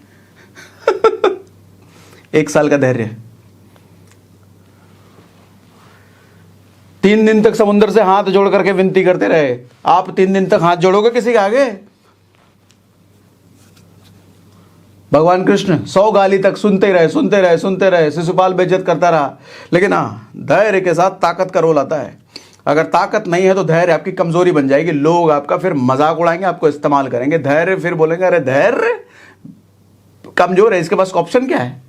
1 साल का धैर्य। 3 दिन तक समुद्र से हाथ जोड़ करके विनती करते रहे। आप 3 दिन तक हाथ जोड़ोगे किसी के आगे? भगवान कृष्ण 100 गाली तक सुनते रहे। शिशुपाल बेइज्जत करता रहा, लेकिन हाँ, धैर्य के साथ ताकत का रोल आता है। अगर ताकत नहीं है तो धैर्य आपकी कमजोरी बन जाएगी। लोग आपका फिर मजाक उड़ाएंगे, आपको इस्तेमाल करेंगे। धैर्य फिर बोलेंगे अरे धैर्य कमजोर है, इसके पास ऑप्शन क्या है?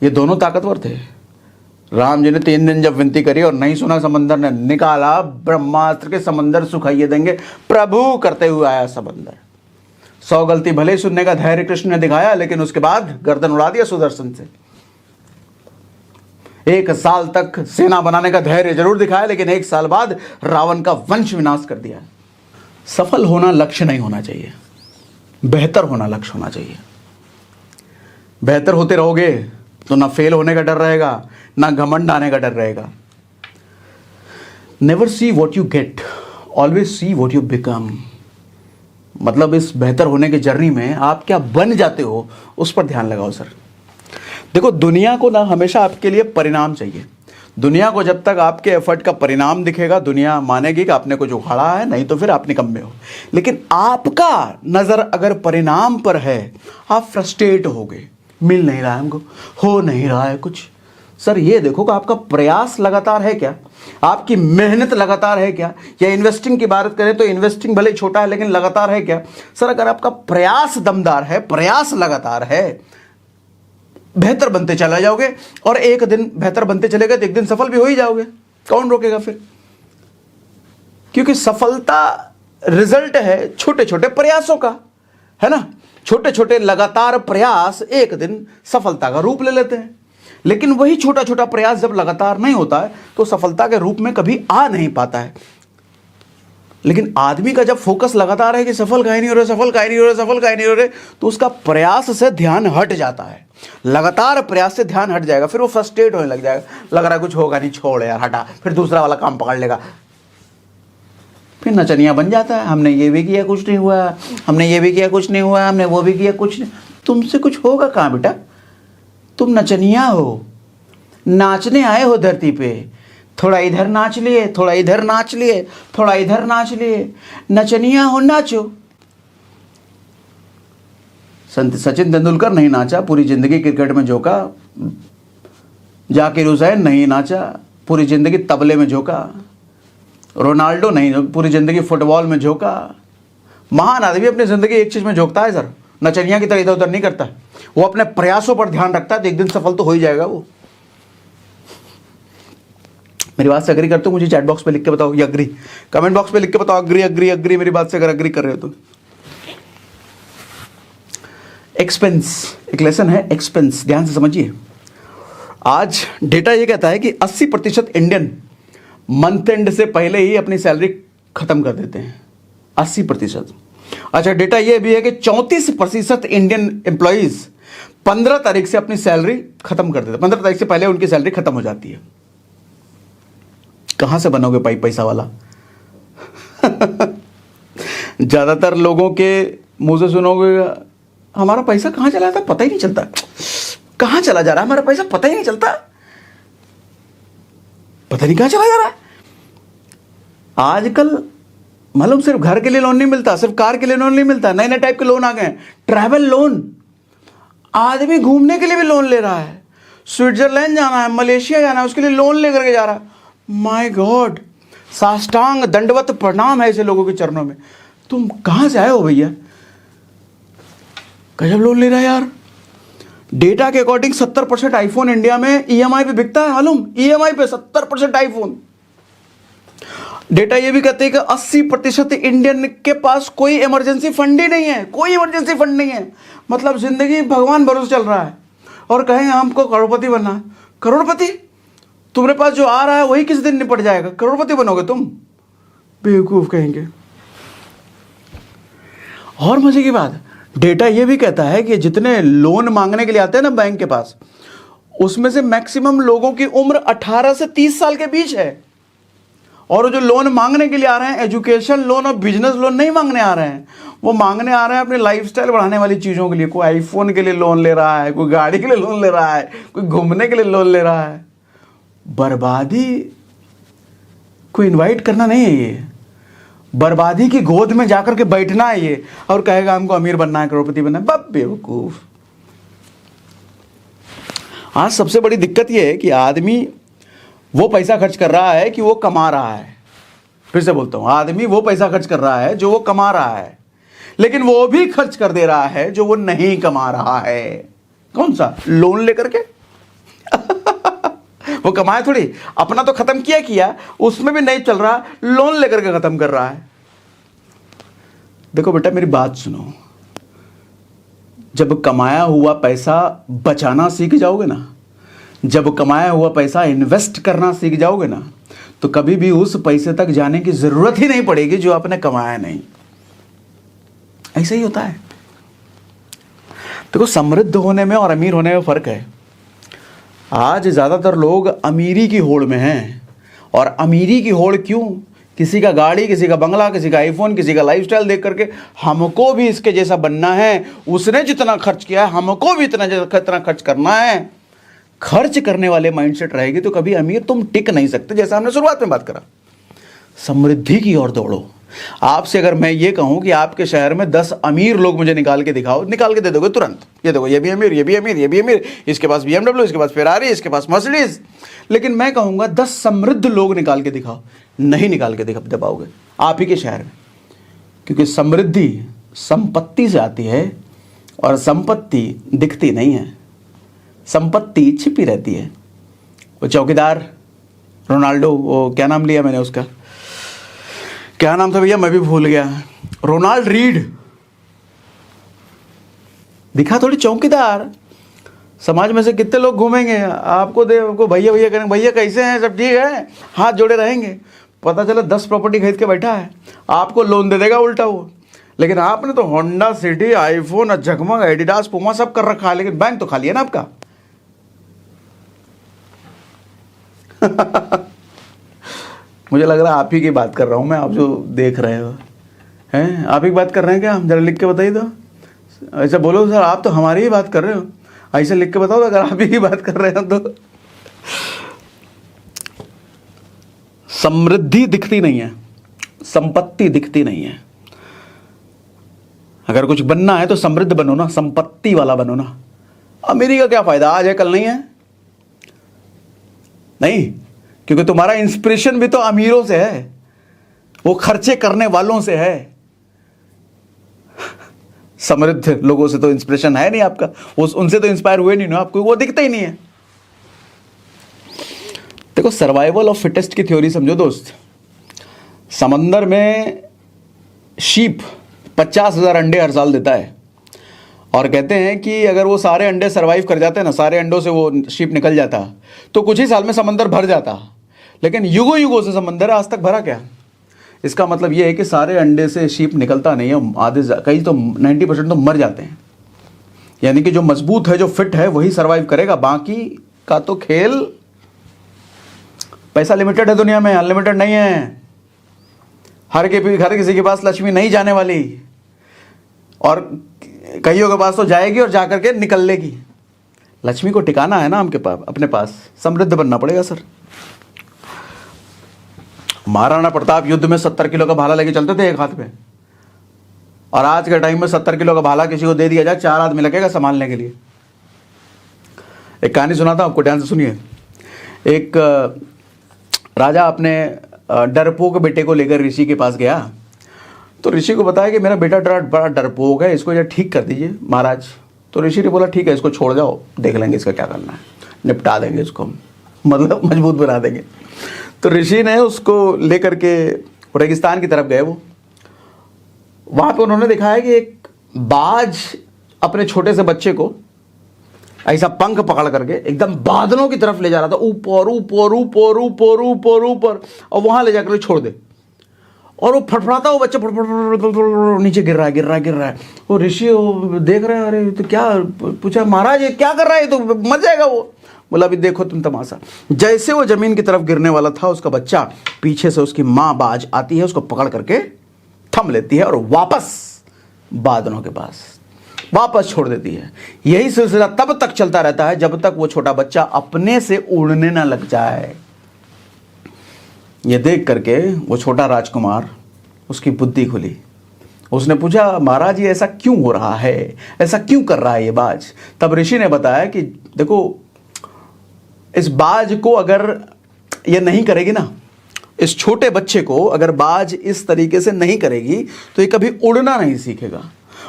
ये दोनों ताकतवर थे। राम जी ने 3 दिन जब विनती करी और नहीं सुना, समंदर ने निकाला, ब्रह्मास्त्र के समंदर सुखाइए देंगे प्रभु करते हुए आया समंदर। 100 गलती भले ही सुनने का धैर्य कृष्ण ने दिखाया, लेकिन उसके बाद गर्दन उड़ा दिया सुदर्शन से। 1 साल तक सेना बनाने का धैर्य जरूर दिखाया, लेकिन 1 साल बाद रावण का वंश विनाश कर दिया। सफल होना लक्ष्य नहीं होना चाहिए, बेहतर होना लक्ष्य होना चाहिए। बेहतर होते रहोगे तो ना फेल होने का डर रहेगा, ना घमंड आने का डर रहेगा। Never see what you get, always see what you become. मतलब इस बेहतर होने की जर्नी में आप क्या बन जाते हो उस पर ध्यान लगाओ सर। देखो, दुनिया को ना हमेशा आपके लिए परिणाम चाहिए। दुनिया को जब तक आपके एफर्ट का परिणाम दिखेगा, दुनिया मानेगी कि आपने कुछ उखाड़ा है, नहीं तो फिर आप निकम्मे हो। लेकिन आपका नजर अगर परिणाम पर है, आप फ्रस्ट्रेट होगे, मिल नहीं रहा है हमको, हो नहीं रहा है कुछ। सर ये देखो कि आपका प्रयास लगातार है क्या, आपकी मेहनत लगातार है क्या। या इन्वेस्टिंग की बात करें तो इन्वेस्टिंग भले छोटा है लेकिन लगातार है क्या। सर अगर आपका प्रयास दमदार है, प्रयास लगातार है, बेहतर बनते चला जाओगे, और एक दिन बेहतर बनते चले गए तो एक दिन सफल भी हो ही जाओगे। कौन रोकेगा फिर? क्योंकि सफलता रिजल्ट है छोटे छोटे प्रयासों का, है ना। छोटे छोटे लगातार प्रयास एक दिन सफलता का रूप ले लेते हैं। लेकिन वही छोटा छोटा प्रयास जब लगातार नहीं होता है तो सफलता के रूप में कभी आ नहीं पाता है। लेकिन आदमी का जब फोकस लगातार है कि सफल काहे नहीं हो रहे, सफल काहे नहीं हो रहे, सफल काहे नहीं हो रहे, तो उसका प्रयास से ध्यान हट जाता है। लगातार प्रयास से ध्यान हट जाएगा, फिर वो फ्रस्ट्रेट होने लग जाएगा, लग रहा है कुछ होगा नहीं, छोड़ यार हटा, फिर दूसरा वाला काम पकड़ लेगा, फिर नचनिया बन जाता है। हमने ये भी किया कुछ नहीं हुआ, हमने ये भी किया कुछ नहीं हुआ, हमने वो भी किया कुछ नहीं। तुमसे कुछ होगा कहाँ बेटा? तुम नचनिया हो, नाचने आए हो धरती पे। थोड़ा इधर नाच लिए, थोड़ा इधर नाच लिए, थोड़ा इधर नाच लिए, नचनिया हो, नाचो। सचिन तेंदुलकर नहीं नाचा, पूरी जिंदगी क्रिकेट में झोंका। जाकिर हुसैन नहीं नाचा, पूरी जिंदगी तबले में झोंका। रोनाल्डो नहीं, पूरी जिंदगी फुटबॉल में झोंका। महान आदमी अपनी जिंदगी एक चीज में झोंकता है सर, नचनिया की तरह इधर उधर नहीं करता। वो अपने प्रयासों पर ध्यान रखता है तो एक दिन सफल तो हो ही जाएगा वो। मेरी बात से अग्री करते हो? मुझे चैट बॉक्स पे लिख के बताओ ये अग्री, कमेंट बॉक्स पे लिख के बताओ अग्री अग्री अग्री मेरी बात से अगर अग्री कर रहे हो तो। एक्सपेंस, एक लेसन है एक्सपेंस, ध्यान से समझिए। आज डेटा ये कहता है कि 80% इंडियन मंथ एंड से पहले ही अपनी सैलरी खत्म कर देते हैं, 80%। अच्छा, डेटा यह भी है कि 34% इंडियन एम्प्लॉइज 15 तारीख से अपनी सैलरी खत्म कर देते हैं। 15 तारीख से पहले उनकी सैलरी खत्म हो जाती है। कहां से बनोगे पैसा वाला? ज्यादातर लोगों के मुंह से सुनोगे, हमारा पैसा कहां चला जाता पता ही नहीं चलता, कहां चला जा रहा है हमारा पैसा पता ही नहीं चलता, पता नहीं कहां चला जा रहा है। आजकल मालूम, सिर्फ घर के लिए लोन नहीं मिलता, सिर्फ कार के लिए लोन नहीं मिलता, नए नए टाइप के लोन आ गए हैं। ट्रैवल लोन, आदमी घूमने के लिए भी लोन ले रहा है। स्विट्जरलैंड जाना है, मलेशिया जाना है, उसके लिए लोन लेकर के जा रहा है। माय गॉड, साष्टांग दंडवत प्रणाम है ऐसे लोगों के चरणों में। तुम कहां से आए हो भैया? गजब लोन ले रहा है यार। डेटा के अकॉर्डिंग 70% आईफोन इंडिया में ईएमआई पे बिकता है। मालूम, ईएमआई पे 70% आईफोन। डेटा ये भी कहते हैं कि 80% इंडियन के पास कोई इमरजेंसी फंड ही नहीं है, कोई इमरजेंसी फंड नहीं है। मतलब जिंदगी भगवान भरोसे चल रहा है और कहेंगे हमको करोड़पति बनना है। करोड़पति? तुम्हारे पास जो आ रहा है वही किस दिन निपट जाएगा, करोड़पति बनोगे तुम? बेवकूफ कहेंगे। और मजे की बात, डेटा ये भी कहता है कि जितने लोन मांगने के लिए आते हैं ना बैंक के पास, उसमें से मैक्सिमम लोगों की उम्र 18 से 30 साल के बीच है। और जो लोन मांगने के लिए आ रहे हैं, एजुकेशन लोन और बिजनेस लोन नहीं मांगने आ रहे हैं, वो मांगने आ रहे हैं अपनी लाइफस्टाइल बढ़ाने वाली चीज़ों के लिए। कोई आईफोन के लिए लोन ले रहा है, कोई गाड़ी के लिए लोन ले रहा है, कोई घूमने के लिए लोन ले रहा है। बर्बादी को इनवाइट करना नहीं है ये, बर्बादी की गोद में जाकर के बैठना है ये, और कहेगा हमको अमीर बनना है, करोड़पति बनना है। बब बेवकूफ। आज सबसे बड़ी दिक्कत ये है कि आदमी वो पैसा खर्च कर रहा है कि वो कमा रहा है। फिर से बोलता हूं, आदमी वो पैसा खर्च कर रहा है जो वो कमा रहा है, लेकिन वो भी खर्च कर दे रहा है जो वो नहीं कमा रहा है। कौन सा? लोन लेकर के। वो कमाए थोड़ी, अपना तो खत्म किया, उसमें भी नहीं चल रहा, लोन लेकर के खत्म कर रहा है। देखो बेटा, मेरी बात सुनो, जब कमाया हुआ पैसा बचाना सीख जाओगे ना, जब कमाया हुआ पैसा इन्वेस्ट करना सीख जाओगे ना, तो कभी भी उस पैसे तक जाने की जरूरत ही नहीं पड़ेगी जो आपने कमाया नहीं। ऐसा ही होता है। देखो, समृद्ध होने में और अमीर होने में फर्क है। आज ज्यादातर लोग अमीरी की होड़ में हैं। और अमीरी की होड़ क्यों? किसी का गाड़ी, किसी का बंगला, किसी का आईफोन, किसी का लाइफस्टाइल देख करके हमको भी इसके जैसा बनना है, उसने जितना खर्च किया है हमको भी इतना खर्च करना है। खर्च करने वाले माइंडसेट रहेगी तो कभी अमीर तुम टिक नहीं सकते। जैसा हमने शुरुआत में बात करा, समृद्धि की ओर दौड़ो। आपसे अगर मैं ये कहूं कि आपके शहर में 10 अमीर लोग मुझे निकाल के दिखाओ, निकाल के दे दोगे तुरंत। ये देखो, ये भी अमीर, ये भी अमीर, ये भी अमीर, इसके पास BMW, इसके पास फेरारी, इसके पास मर्सिडीज। लेकिन मैं कहूंगा 10 समृद्ध लोग निकाल के दिखाओ, नहीं निकाल के दिखा पाओगे आप ही के शहर में। क्योंकि समृद्धि संपत्ति से आती है और संपत्ति दिखती नहीं है, संपत्ति छिपी रहती है। वो चौकीदार रोनाल्डो, वो क्या नाम लिया मैंने उसका, क्या नाम था भैया, मैं भी भूल गया। रोनाल्ड रीड दिखा थोड़ी चौकीदार। समाज में से कितने लोग घूमेंगे, आपको भैया भैया करेंगे, भैया कैसे हैं, सब ठीक है, हाथ जोड़े रहेंगे। पता चला 10 प्रॉपर्टी खरीद के बैठा है, आपको लोन दे देगा उल्टा वो। लेकिन आपने तो होंडा सिटी, आईफोन, जगमग, एडिडास, पुमा सब कर रखा है, लेकिन बैंक तो खाली है ना आपका। मुझे लग रहा है आप ही की बात कर रहा हूं मैं, आप जो देख रहे हो हैं, आप ही की बात कर रहे हैं क्या? जरा लिख के बताइए तो। ऐसा बोलो सर, आप तो हमारी ही बात कर रहे हो, ऐसे लिख के बताओ अगर आप ही की बात कर रहे हो तो। समृद्धि दिखती नहीं है, संपत्ति दिखती नहीं है। अगर कुछ बनना है तो समृद्ध बनो ना, संपत्ति वाला बनो ना। अमीरी का क्या फायदा, आज है कल नहीं है। नहीं, क्योंकि तुम्हारा इंस्पिरेशन भी तो अमीरों से है, वो खर्चे करने वालों से है। समृद्ध लोगों से तो इंस्पिरेशन है नहीं आपका, उनसे तो इंस्पायर हुए नहीं ना आपको, वो दिखता ही नहीं है। देखो, सर्वाइवल ऑफ फिटेस्ट की थ्योरी समझो दोस्त। समंदर में शीप 50,000 अंडे हर साल देता है, और कहते हैं कि अगर वो सारे अंडे सर्वाइव कर जाते हैं ना, सारे अंडों से वो शीप निकल जाता, तो कुछ ही साल में समंदर भर जाता। लेकिन युगों युगों से समंदर है, आज तक भरा क्या? इसका मतलब ये है कि सारे अंडे से शीप निकलता नहीं है, आधे कई तो 90% तो मर जाते हैं। यानी कि जो मजबूत है, जो फिट है, वही सरवाइव करेगा, बाकी का तो खेल। पैसा लिमिटेड है दुनिया में, अनलिमिटेड नहीं है। हर किसी के पास लक्ष्मी नहीं जाने वाली, और कईयों के पास तो जाएगी और जाकर के निकल लेगी। लक्ष्मी को टिकाना है ना हमके पास, अपने पास समृद्ध बनना पड़ेगा सर। महाराणा प्रताप युद्ध में 70 किलो का भाला लेके चलते थे एक हाथ में, और आज के टाइम में 70 किलो का भाला किसी को दे दिया जाए, 4 आदमी लगेगा संभालने के लिए। एक कहानी सुनाता हूं आपको, ध्यान से सुनिए। एक राजा अपने डरपोक बेटे को लेकर ऋषि के पास गया, तो ऋषि को बताया कि मेरा बेटा बड़ा डरपोक है, इसको जरा ठीक कर दीजिए महाराज। तो ऋषि ने बोला ठीक है, इसको छोड़ जाओ, देख लेंगे इसका क्या करना है, निपटा देंगे इसको, मतलब मजबूत बना देंगे। तो ऋषि ने उसको लेकर के रेगिस्तान की तरफ गए। वो वहां पे उन्होंने दिखाया कि एक बाज अपने छोटे से बच्चे को ऐसा पंख पकड़ करके एकदम बादलों की तरफ ले जा रहा था, ऊपर ऊपर ऊपर ऊपर ऊपर ऊपर, और वहां ले जाकर छोड़ दे, और वो फड़फड़ाता, वो बच्चा फड़फड़ नीचे गिर रहा है। वो ऋषि देख रहे हैं, अरे तो क्या, पूछा महाराज ये क्या कर रहा है, तो मर जाएगा वो। बोला अभी देखो तुम तमाशा। जैसे वो जमीन की तरफ गिरने वाला था, उसका बच्चा पीछे से उसकी माँ बाज आती है, उसको पकड़ करके थम लेती है और वापस बादलों के पास वापस छोड़ देती है। यही सिलसिला तब तक चलता रहता है जब तक वो छोटा बच्चा अपने से उड़ने ना लग जाए। ये देख करके वो छोटा राजकुमार, उसकी बुद्धि खुली। उसने पूछा महाराज ये ऐसा क्यों हो रहा है, ऐसा क्यों कर रहा है ये बाज? तब ऋषि ने बताया कि देखो, इस बाज को अगर ये नहीं करेगी ना, इस छोटे बच्चे को अगर बाज इस तरीके से नहीं करेगी तो ये कभी उड़ना नहीं सीखेगा,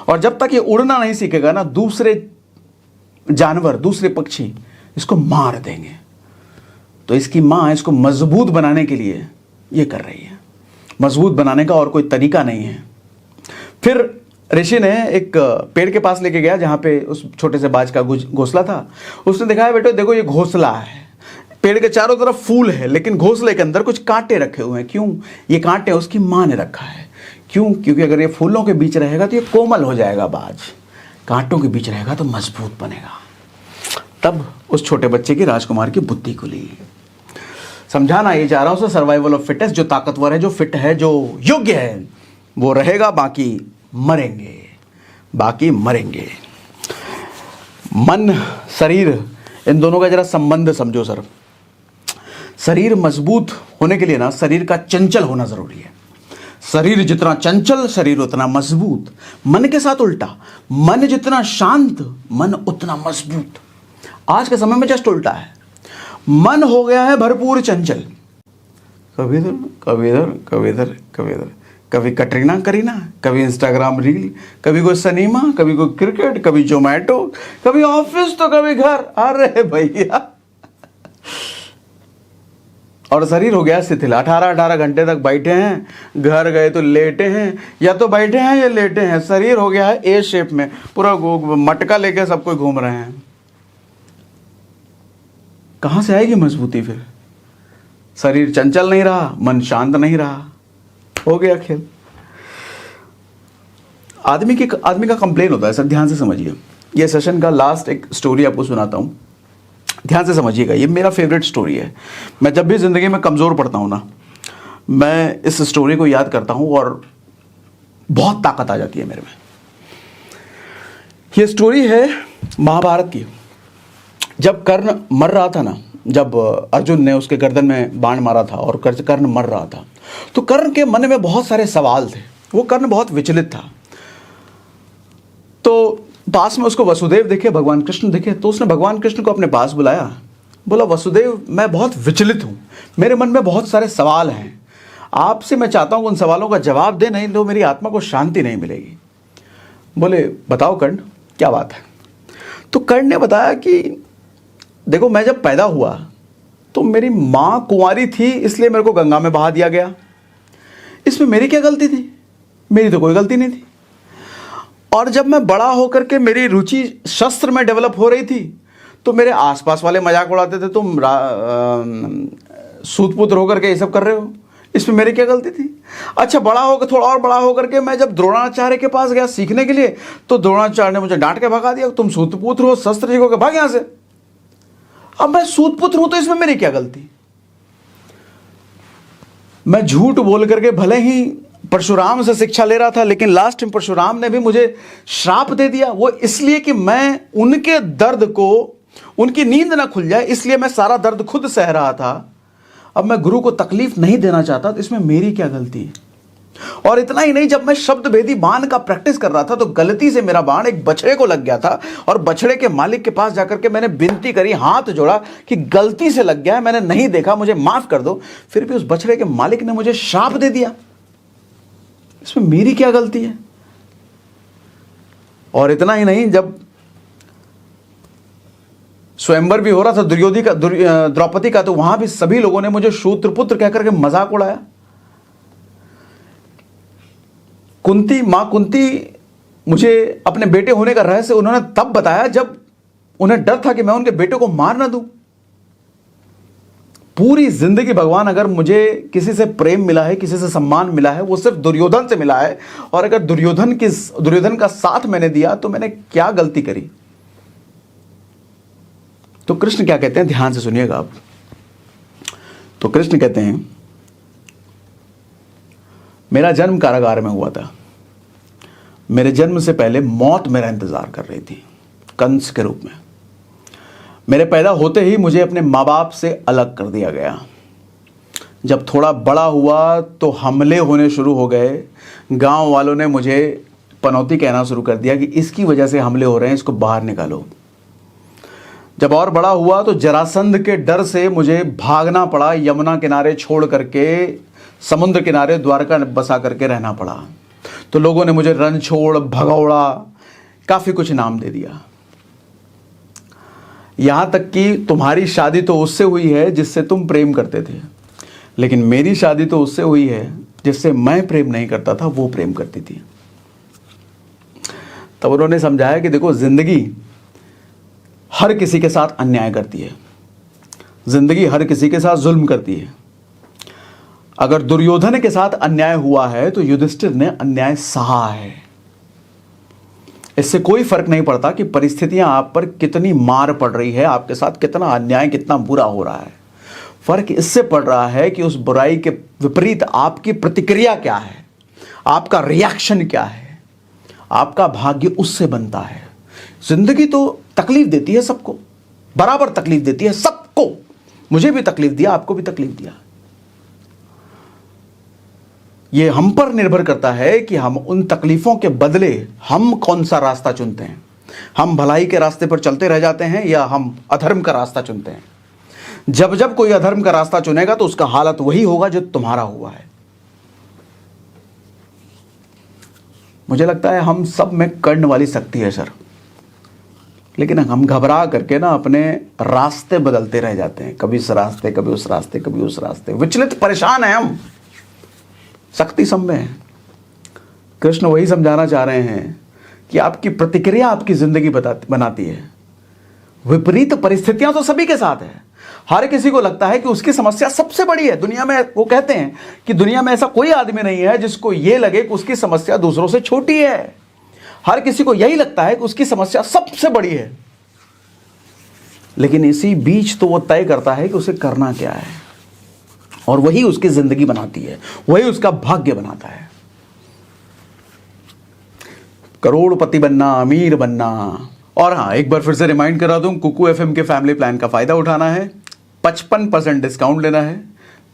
और जब तक ये उड़ना नहीं सीखेगा ना, दूसरे जानवर, दूसरे पक्षी इसको मार देंगे। तो इसकी माँ इसको मजबूत बनाने के लिए ये कर रही है। मजबूत बनाने का और कोई तरीका नहीं है। फिर ऋषि ने एक पेड़ के पास लेके गया जहाँ पे उस छोटे से बाज का घोंसला था। उसने दिखाया बेटो देखो ये घोंसला है, पेड़ के चारों तरफ फूल है, लेकिन घोंसले के अंदर कुछ कांटे रखे हुए हैं। क्यों? ये कांटे उसकी माँ ने रखा है। क्यों? क्योंकि अगर ये फूलों के बीच रहेगा तो ये कोमल हो जाएगा बाज, कांटों के बीच रहेगा तो मजबूत बनेगा। तब उस छोटे बच्चे की, राजकुमार की बुद्धि खुली। समझाना ये चाह रहा हूं, सर्वाइवल ऑफ फिटेस्ट। जो ताकतवर है, जो फिट है, जो योग्य है, वो रहेगा, बाकी मरेंगे, बाकी मरेंगे। मन, शरीर, इन दोनों का जरा संबंध समझो सर। शरीर मजबूत होने के लिए ना, शरीर का चंचल होना जरूरी है। शरीर जितना चंचल, शरीर उतना मजबूत। मन के साथ उल्टा, मन जितना शांत, मन उतना मजबूत। आज के समय में जस्ट उल्टा है। मन हो गया है भरपूर चंचल, कभी इधर कभी इधर कभी इधर कभी इधर, कभी कटरीना करीना, कभी इंस्टाग्राम रील, कभी कोई सिनेमा, कभी कोई क्रिकेट, कभी जोमेटो, कभी ऑफिस तो कभी घर। अरे भैया, और शरीर हो गया शिथिल। 18-18 घंटे तक बैठे हैं, घर गए तो लेटे हैं, या तो बैठे हैं या लेटे हैं। शरीर हो गया है ए शेप में, पूरा मटका लेके सब कोई घूम रहे हैं। कहां से आएगी मजबूती फिर? शरीर चंचल नहीं रहा, मन शांत नहीं रहा, हो गया खेल। आदमी का कंप्लेन होता है सर, ध्यान से समझिए। ये सेशन का लास्ट एक स्टोरी आपको सुनाता हूं, ध्यान से समझिएगा। ये मेरा फेवरेट स्टोरी है। मैं जब भी जिंदगी में कमजोर पड़ता हूं ना, मैं इस स्टोरी को याद करता हूं और बहुत ताकत आ जाती है मेरे में। ये स्टोरी है महाभारत की। जब कर्ण मर रहा था ना, जब अर्जुन ने उसके गर्दन में बाण मारा था और कर्ण मर रहा था, तो कर्ण के मन में बहुत सारे सवाल थे। वो कर्ण बहुत विचलित था। तो पास में उसको वसुदेव दिखे, भगवान कृष्ण दिखे, तो उसने भगवान कृष्ण को अपने पास बुलाया। बोला वसुदेव, मैं बहुत विचलित हूं, मेरे मन में बहुत सारे सवाल हैं, आपसे मैं चाहता हूं उन सवालों का जवाब दे, नहीं तो मेरी आत्मा को शांति नहीं मिलेगी। बोले बताओ कर्ण, क्या बात है? तो कर्ण ने बताया कि देखो, मैं जब पैदा हुआ तो मेरी माँ कुंवारी थी, इसलिए मेरे को गंगा में बहा दिया गया। इसमें मेरी क्या गलती थी? मेरी तो कोई गलती नहीं थी। और जब मैं बड़ा होकर के मेरी रुचि शस्त्र में डेवलप हो रही थी, तो मेरे आसपास वाले मजाक उड़ाते थे, तुम सूत पुत्र होकर के ये सब कर रहे हो, इसमें मेरी क्या गलती थी? अच्छा, बड़ा होकर, थोड़ा और बड़ा होकर के मैं जब द्रोणाचार्य के पास गया सीखने के लिए, तो द्रोणाचार्य ने मुझे डांट के भगा दिया, तुम सूत पुत्र हो, शस्त्र सीखो के भाग यहां से। अब मैं सूत पुत्र हूं तो इसमें मेरी क्या गलती? मैं झूठ बोल करके भले ही परशुराम से शिक्षा ले रहा था, लेकिन लास्ट में परशुराम ने भी मुझे श्राप दे दिया। वो इसलिए कि मैं उनके दर्द को, उनकी नींद ना खुल जाए, इसलिए मैं सारा दर्द खुद सह रहा था। अब मैं गुरु को तकलीफ नहीं देना चाहता, तो इसमें मेरी क्या गलती? और इतना ही नहीं, जब मैं शब्द भेदी बाण का प्रैक्टिस कर रहा था, तो गलती से मेरा बाण एक बछड़े को लग गया था, और बछड़े के मालिक के पास जाकर के मैंने विनती करी, हाथ जोड़ा कि गलती से लग गया है, मैंने नहीं देखा, मुझे माफ कर दो। फिर भी उस बछड़े के मालिक ने मुझे श्राप दे दिया। इसमें मेरी क्या गलती है? और इतना ही नहीं, जब स्वयंवर भी हो रहा था द्रौपदी का, तो वहां भी सभी लोगों ने मुझे शूद्रपुत्र कहकर के मजाक उड़ाया। मां कुंती मुझे अपने बेटे होने का रहस्य उन्होंने तब बताया जब उन्हें डर था कि मैं उनके बेटे को मार ना दूं। पूरी जिंदगी भगवान, अगर मुझे किसी से प्रेम मिला है, किसी से सम्मान मिला है, वो सिर्फ दुर्योधन से मिला है। और अगर दुर्योधन का साथ मैंने दिया, तो मैंने क्या गलती करी? तो कृष्ण क्या कहते हैं, ध्यान से सुनिएगा आप। तो कृष्ण कहते हैं, मेरा जन्म कारागार में हुआ था। मेरे जन्म से पहले मौत मेरा इंतजार कर रही थी, कंस के रूप में। मेरे पैदा होते ही मुझे अपने माँ बाप से अलग कर दिया गया। जब थोड़ा बड़ा हुआ तो हमले होने शुरू हो गए। गांव वालों ने मुझे पनौती कहना शुरू कर दिया कि इसकी वजह से हमले हो रहे हैं, इसको बाहर निकालो। जब और बड़ा हुआ तो जरासंध के डर से मुझे भागना पड़ा, यमुना किनारे छोड़ करके समुद्र किनारे द्वारका बसा करके रहना पड़ा। तो लोगों ने मुझे रणछोड़, भगौड़ा, काफी कुछ नाम दे दिया। यहां तक कि तुम्हारी शादी तो उससे हुई है जिससे तुम प्रेम करते थे, लेकिन मेरी शादी तो उससे हुई है जिससे मैं प्रेम नहीं करता था, वो प्रेम करती थी। तब उन्होंने समझाया कि देखो, जिंदगी हर किसी के साथ अन्याय करती है, जिंदगी हर किसी के साथ जुल्म करती है। अगर दुर्योधन के साथ अन्याय हुआ है तो युधिष्ठिर ने अन्याय सहा है। इससे कोई फर्क नहीं पड़ता कि परिस्थितियां आप पर कितनी मार पड़ रही है, आपके साथ कितना अन्याय, कितना बुरा हो रहा है। फर्क इससे पड़ रहा है कि उस बुराई के विपरीत आपकी प्रतिक्रिया क्या है, आपका रिएक्शन क्या है, आपका भाग्य उससे बनता है। जिंदगी तो तकलीफ देती है सबको, बराबर तकलीफ देती है सबको। मुझे भी तकलीफ दिया, आपको भी तकलीफ दिया। ये हम पर निर्भर करता है कि हम उन तकलीफों के बदले हम कौन सा रास्ता चुनते हैं। हम भलाई के रास्ते पर चलते रह जाते हैं या हम अधर्म का रास्ता चुनते हैं। जब जब कोई अधर्म का रास्ता चुनेगा तो उसका हालत वही होगा जो तुम्हारा हुआ है। मुझे लगता है हम सब में कर्ण वाली शक्ति है सर, लेकिन हम घबरा करके ना अपने रास्ते बदलते रह जाते हैं, कभी इस रास्ते, कभी उस रास्ते, कभी उस रास्ते, विचलित परेशान है हम। शक्ति सब में है। कृष्ण वही समझाना चाह रहे हैं कि आपकी प्रतिक्रिया आपकी जिंदगी बनाती है। विपरीत परिस्थितियां तो सभी के साथ है। हर किसी को लगता है कि उसकी समस्या सबसे बड़ी है दुनिया में। वो कहते हैं कि दुनिया में ऐसा कोई आदमी नहीं है जिसको ये लगे कि उसकी समस्या दूसरों से छोटी है। हर किसी को यही लगता है कि उसकी समस्या सबसे बड़ी है, लेकिन इसी बीच तो वो तय करता है कि उसे करना क्या है, और वही उसकी जिंदगी बनाती है, वही उसका भाग्य बनाता है। करोड़पति बनना, अमीर बनना। और हाँ, एक बार फिर से रिमाइंड करा दूं, कुकू एफएम के फैमिली प्लान का फायदा उठाना है, 55% डिस्काउंट लेना है।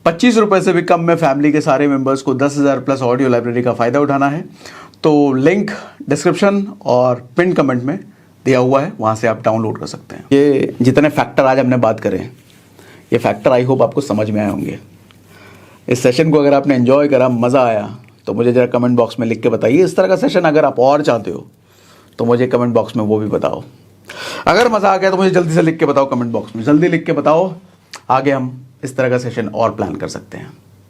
25 रुपए से भी कम में फैमिली के सारे मेंबर्स को 10,000 प्लस ऑडियो लाइब्रेरी का फायदा उठाना है। तो लिंक डिस्क्रिप्शन और पिन कमेंट में दिया हुआ है, वहां से आप डाउनलोड कर सकते हैं। ये जितने फैक्टर आज हमने बात करें, ये फैक्टर आई होप आपको समझ में आए होंगे। इस सेशन को अगर आपने एंजॉय करा, मज़ा आया, तो मुझे ज़रा कमेंट बॉक्स में लिख के बताइए। इस तरह का सेशन अगर आप और चाहते हो तो मुझे कमेंट बॉक्स में वो भी बताओ। अगर मज़ा आ गया तो मुझे जल्दी से लिख के बताओ कमेंट बॉक्स में, जल्दी लिख के बताओ। आगे हम इस तरह का सेशन और प्लान कर सकते हैं।